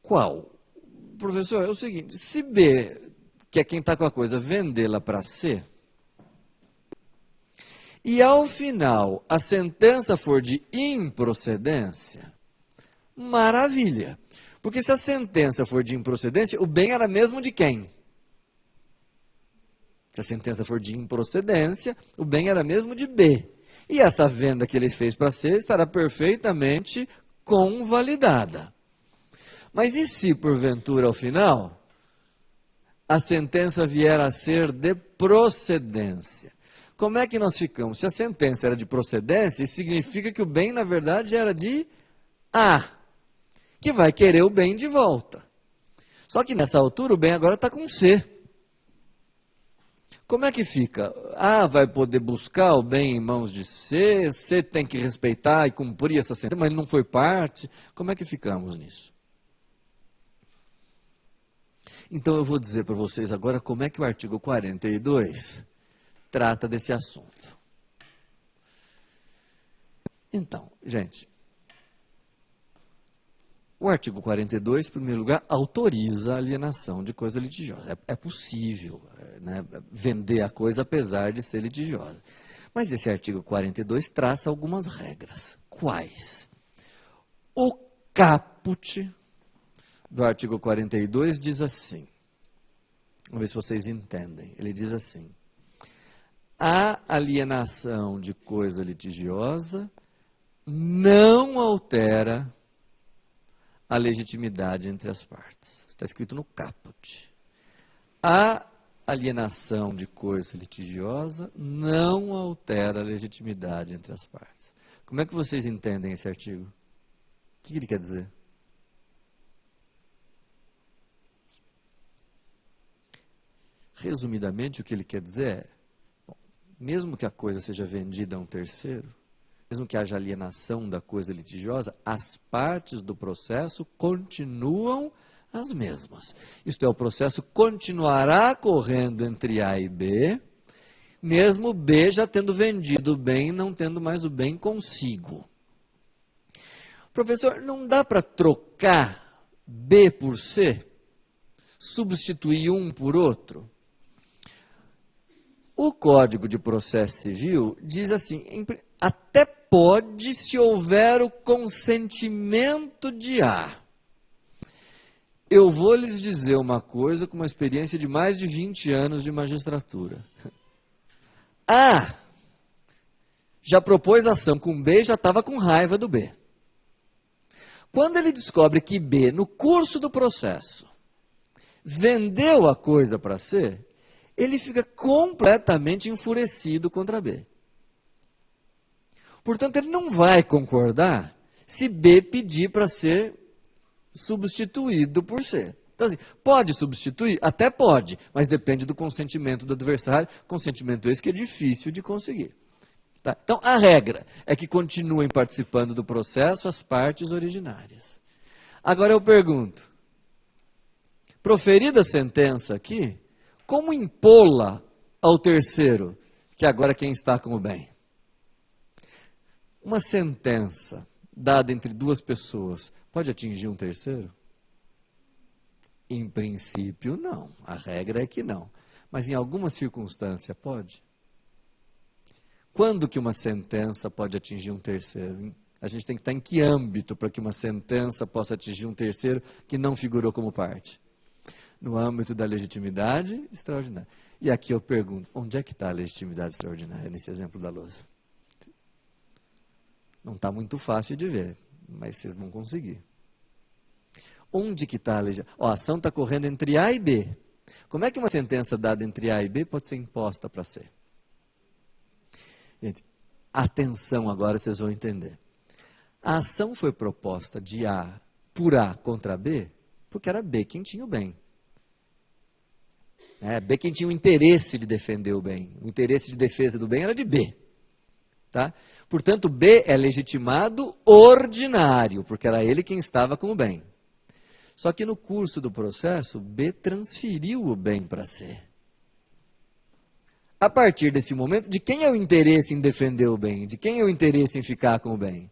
Qual? Professor, é o seguinte, se B, que é quem está com a coisa, vendê-la para C, e ao final a sentença for de improcedência, maravilha. Porque se a sentença for de improcedência, o bem era mesmo de quem? Se a sentença for de improcedência, o bem era mesmo de B. E essa venda que ele fez para C estará perfeitamente convalidada. Mas e se, porventura, ao final, a sentença vier a ser de procedência? Como é que nós ficamos? Se a sentença era de procedência, isso significa que o bem, na verdade, era de A, que vai querer o bem de volta. Só que nessa altura o bem agora está com C. Como é que fica? A vai poder buscar o bem em mãos de C, C tem que respeitar e cumprir essa sentença, mas não foi parte. Como é que ficamos nisso? Então eu vou dizer para vocês agora como é que o artigo 42 trata desse assunto. Então, gente, o artigo 42, em primeiro lugar, autoriza a alienação de coisa litigiosa. É possível, né, vender a coisa apesar de ser litigiosa. Mas esse artigo 42 traça algumas regras. Quais? O caput do artigo 42 diz assim, vamos ver se vocês entendem, ele diz assim, a alienação de coisa litigiosa não altera a legitimidade entre as partes. Está escrito no caput. A alienação de coisa litigiosa não altera a legitimidade entre as partes. Como é que vocês entendem esse artigo? O que ele quer dizer? Resumidamente, o que ele quer dizer é, bom, mesmo que a coisa seja vendida a um terceiro, mesmo que haja alienação da coisa litigiosa, as partes do processo continuam as mesmas. Isto é, o processo continuará correndo entre A e B, mesmo B já tendo vendido o bem e não tendo mais o bem consigo. Professor, não dá para trocar B por C? Substituir um por outro? O Código de Processo Civil diz assim, até pode se houver o consentimento de A. Eu vou lhes dizer uma coisa com uma experiência de mais de 20 anos de magistratura. A já propôs ação com B e já estava com raiva do B. Quando ele descobre que B, no curso do processo, vendeu a coisa para C, ele fica completamente enfurecido contra B. Portanto, ele não vai concordar se B pedir para ser substituído por C. Então, assim, pode substituir? Até pode, mas depende do consentimento do adversário, consentimento esse que é difícil de conseguir. Tá? Então, a regra é que continuem participando do processo as partes originárias. Agora eu pergunto, proferida a sentença aqui, como impô-la ao terceiro, que agora é quem está com o bem? Uma sentença dada entre duas pessoas pode atingir um terceiro? Em princípio, não. A regra é que não. Mas em alguma circunstância pode? Quando que uma sentença pode atingir um terceiro? A gente tem que estar em que âmbito para que uma sentença possa atingir um terceiro que não figurou como parte? No âmbito da legitimidade extraordinária. E aqui eu pergunto, onde é que está a legitimidade extraordinária nesse exemplo da lousa? Não está muito fácil de ver, mas vocês vão conseguir. Onde que está a legitimidade? A ação está correndo entre A e B. Como é que uma sentença dada entre A e B pode ser imposta para C? Gente, atenção agora, vocês vão entender. A ação foi proposta de A por A contra B, porque era B quem tinha o bem. B quem tinha o interesse de defender o bem. O interesse de defesa do bem era de B. Tá? Portanto, B é legitimado ordinário, porque era ele quem estava com o bem. Só que no curso do processo, B transferiu o bem para C. A partir desse momento, de quem é o interesse em defender o bem? De quem é o interesse em ficar com o bem?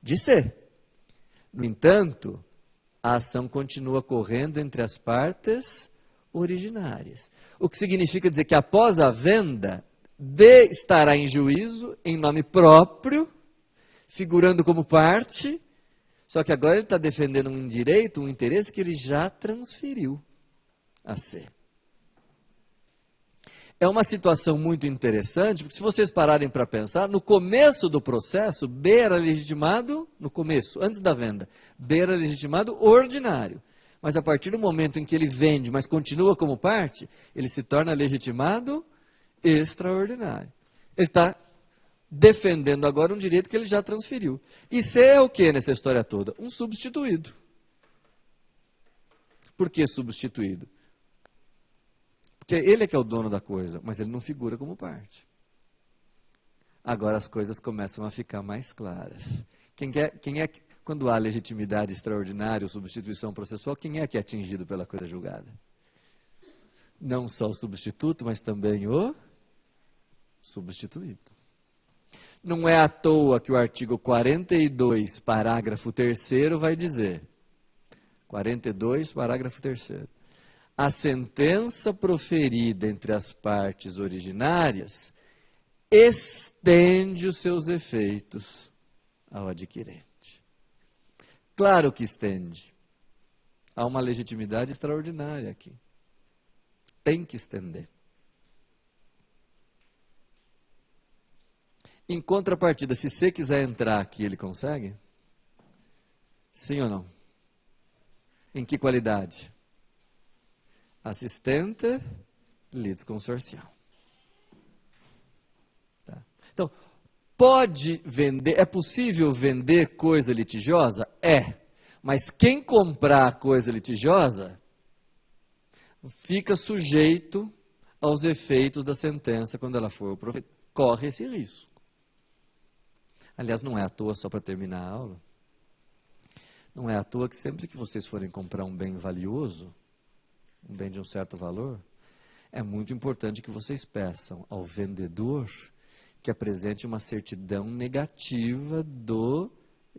De C. No entanto, a ação continua correndo entre as partes originárias. O que significa dizer que após a venda, B estará em juízo, em nome próprio, figurando como parte, só que agora ele está defendendo um direito, um interesse que ele já transferiu a C. É uma situação muito interessante, porque se vocês pararem para pensar, no começo do processo, B era legitimado, no começo, antes da venda, B era legitimado ordinário. Mas a partir do momento em que ele vende, mas continua como parte, ele se torna legitimado extraordinário. Ele está defendendo agora um direito que ele já transferiu. E C é o que nessa história toda? Um substituído. Por que substituído? Porque ele é que é o dono da coisa, mas ele não figura como parte. Agora as coisas começam a ficar mais claras. Quando há legitimidade extraordinária ou substituição processual, quem é que é atingido pela coisa julgada? Não só o substituto, mas também o substituído. Não é à toa que o artigo 42, parágrafo 3º, vai dizer, 42, parágrafo 3º, a sentença proferida entre as partes originárias estende os seus efeitos ao adquirente. Claro que estende. Há uma legitimidade extraordinária aqui. Tem que estender. Em contrapartida, se você quiser entrar aqui, ele consegue? Sim ou não? Em que qualidade? Assistente litisconsorcial. Tá. Então, pode vender, é possível vender coisa litigiosa? É. Mas quem comprar coisa litigiosa fica sujeito aos efeitos da sentença quando ela for proferida. Corre esse risco. Aliás, não é à toa, só para terminar a aula, não é à toa que sempre que vocês forem comprar um bem valioso, um bem de um certo valor, é muito importante que vocês peçam ao vendedor que apresente uma certidão negativa do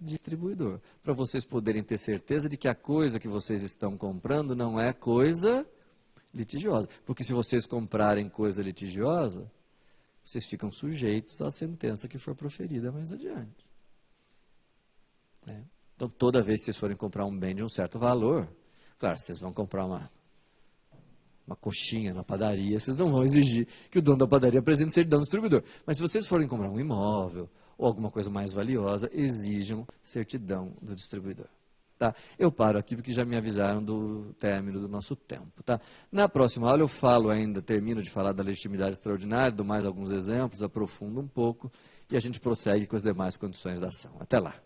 distribuidor, para vocês poderem ter certeza de que a coisa que vocês estão comprando não é coisa litigiosa. Porque se vocês comprarem coisa litigiosa, vocês ficam sujeitos à sentença que for proferida mais adiante. Então, toda vez que vocês forem comprar um bem de um certo valor, claro, vocês vão comprar uma coxinha na padaria, vocês não vão exigir que o dono da padaria apresente certidão do distribuidor. Mas se vocês forem comprar um imóvel ou alguma coisa mais valiosa, exijam certidão do distribuidor. Tá? Eu paro aqui porque já me avisaram do término do nosso tempo. Tá? Na próxima aula eu falo ainda, termino de falar da legitimidade extraordinária, dou mais alguns exemplos, aprofundo um pouco e a gente prossegue com as demais condições da ação. Até lá.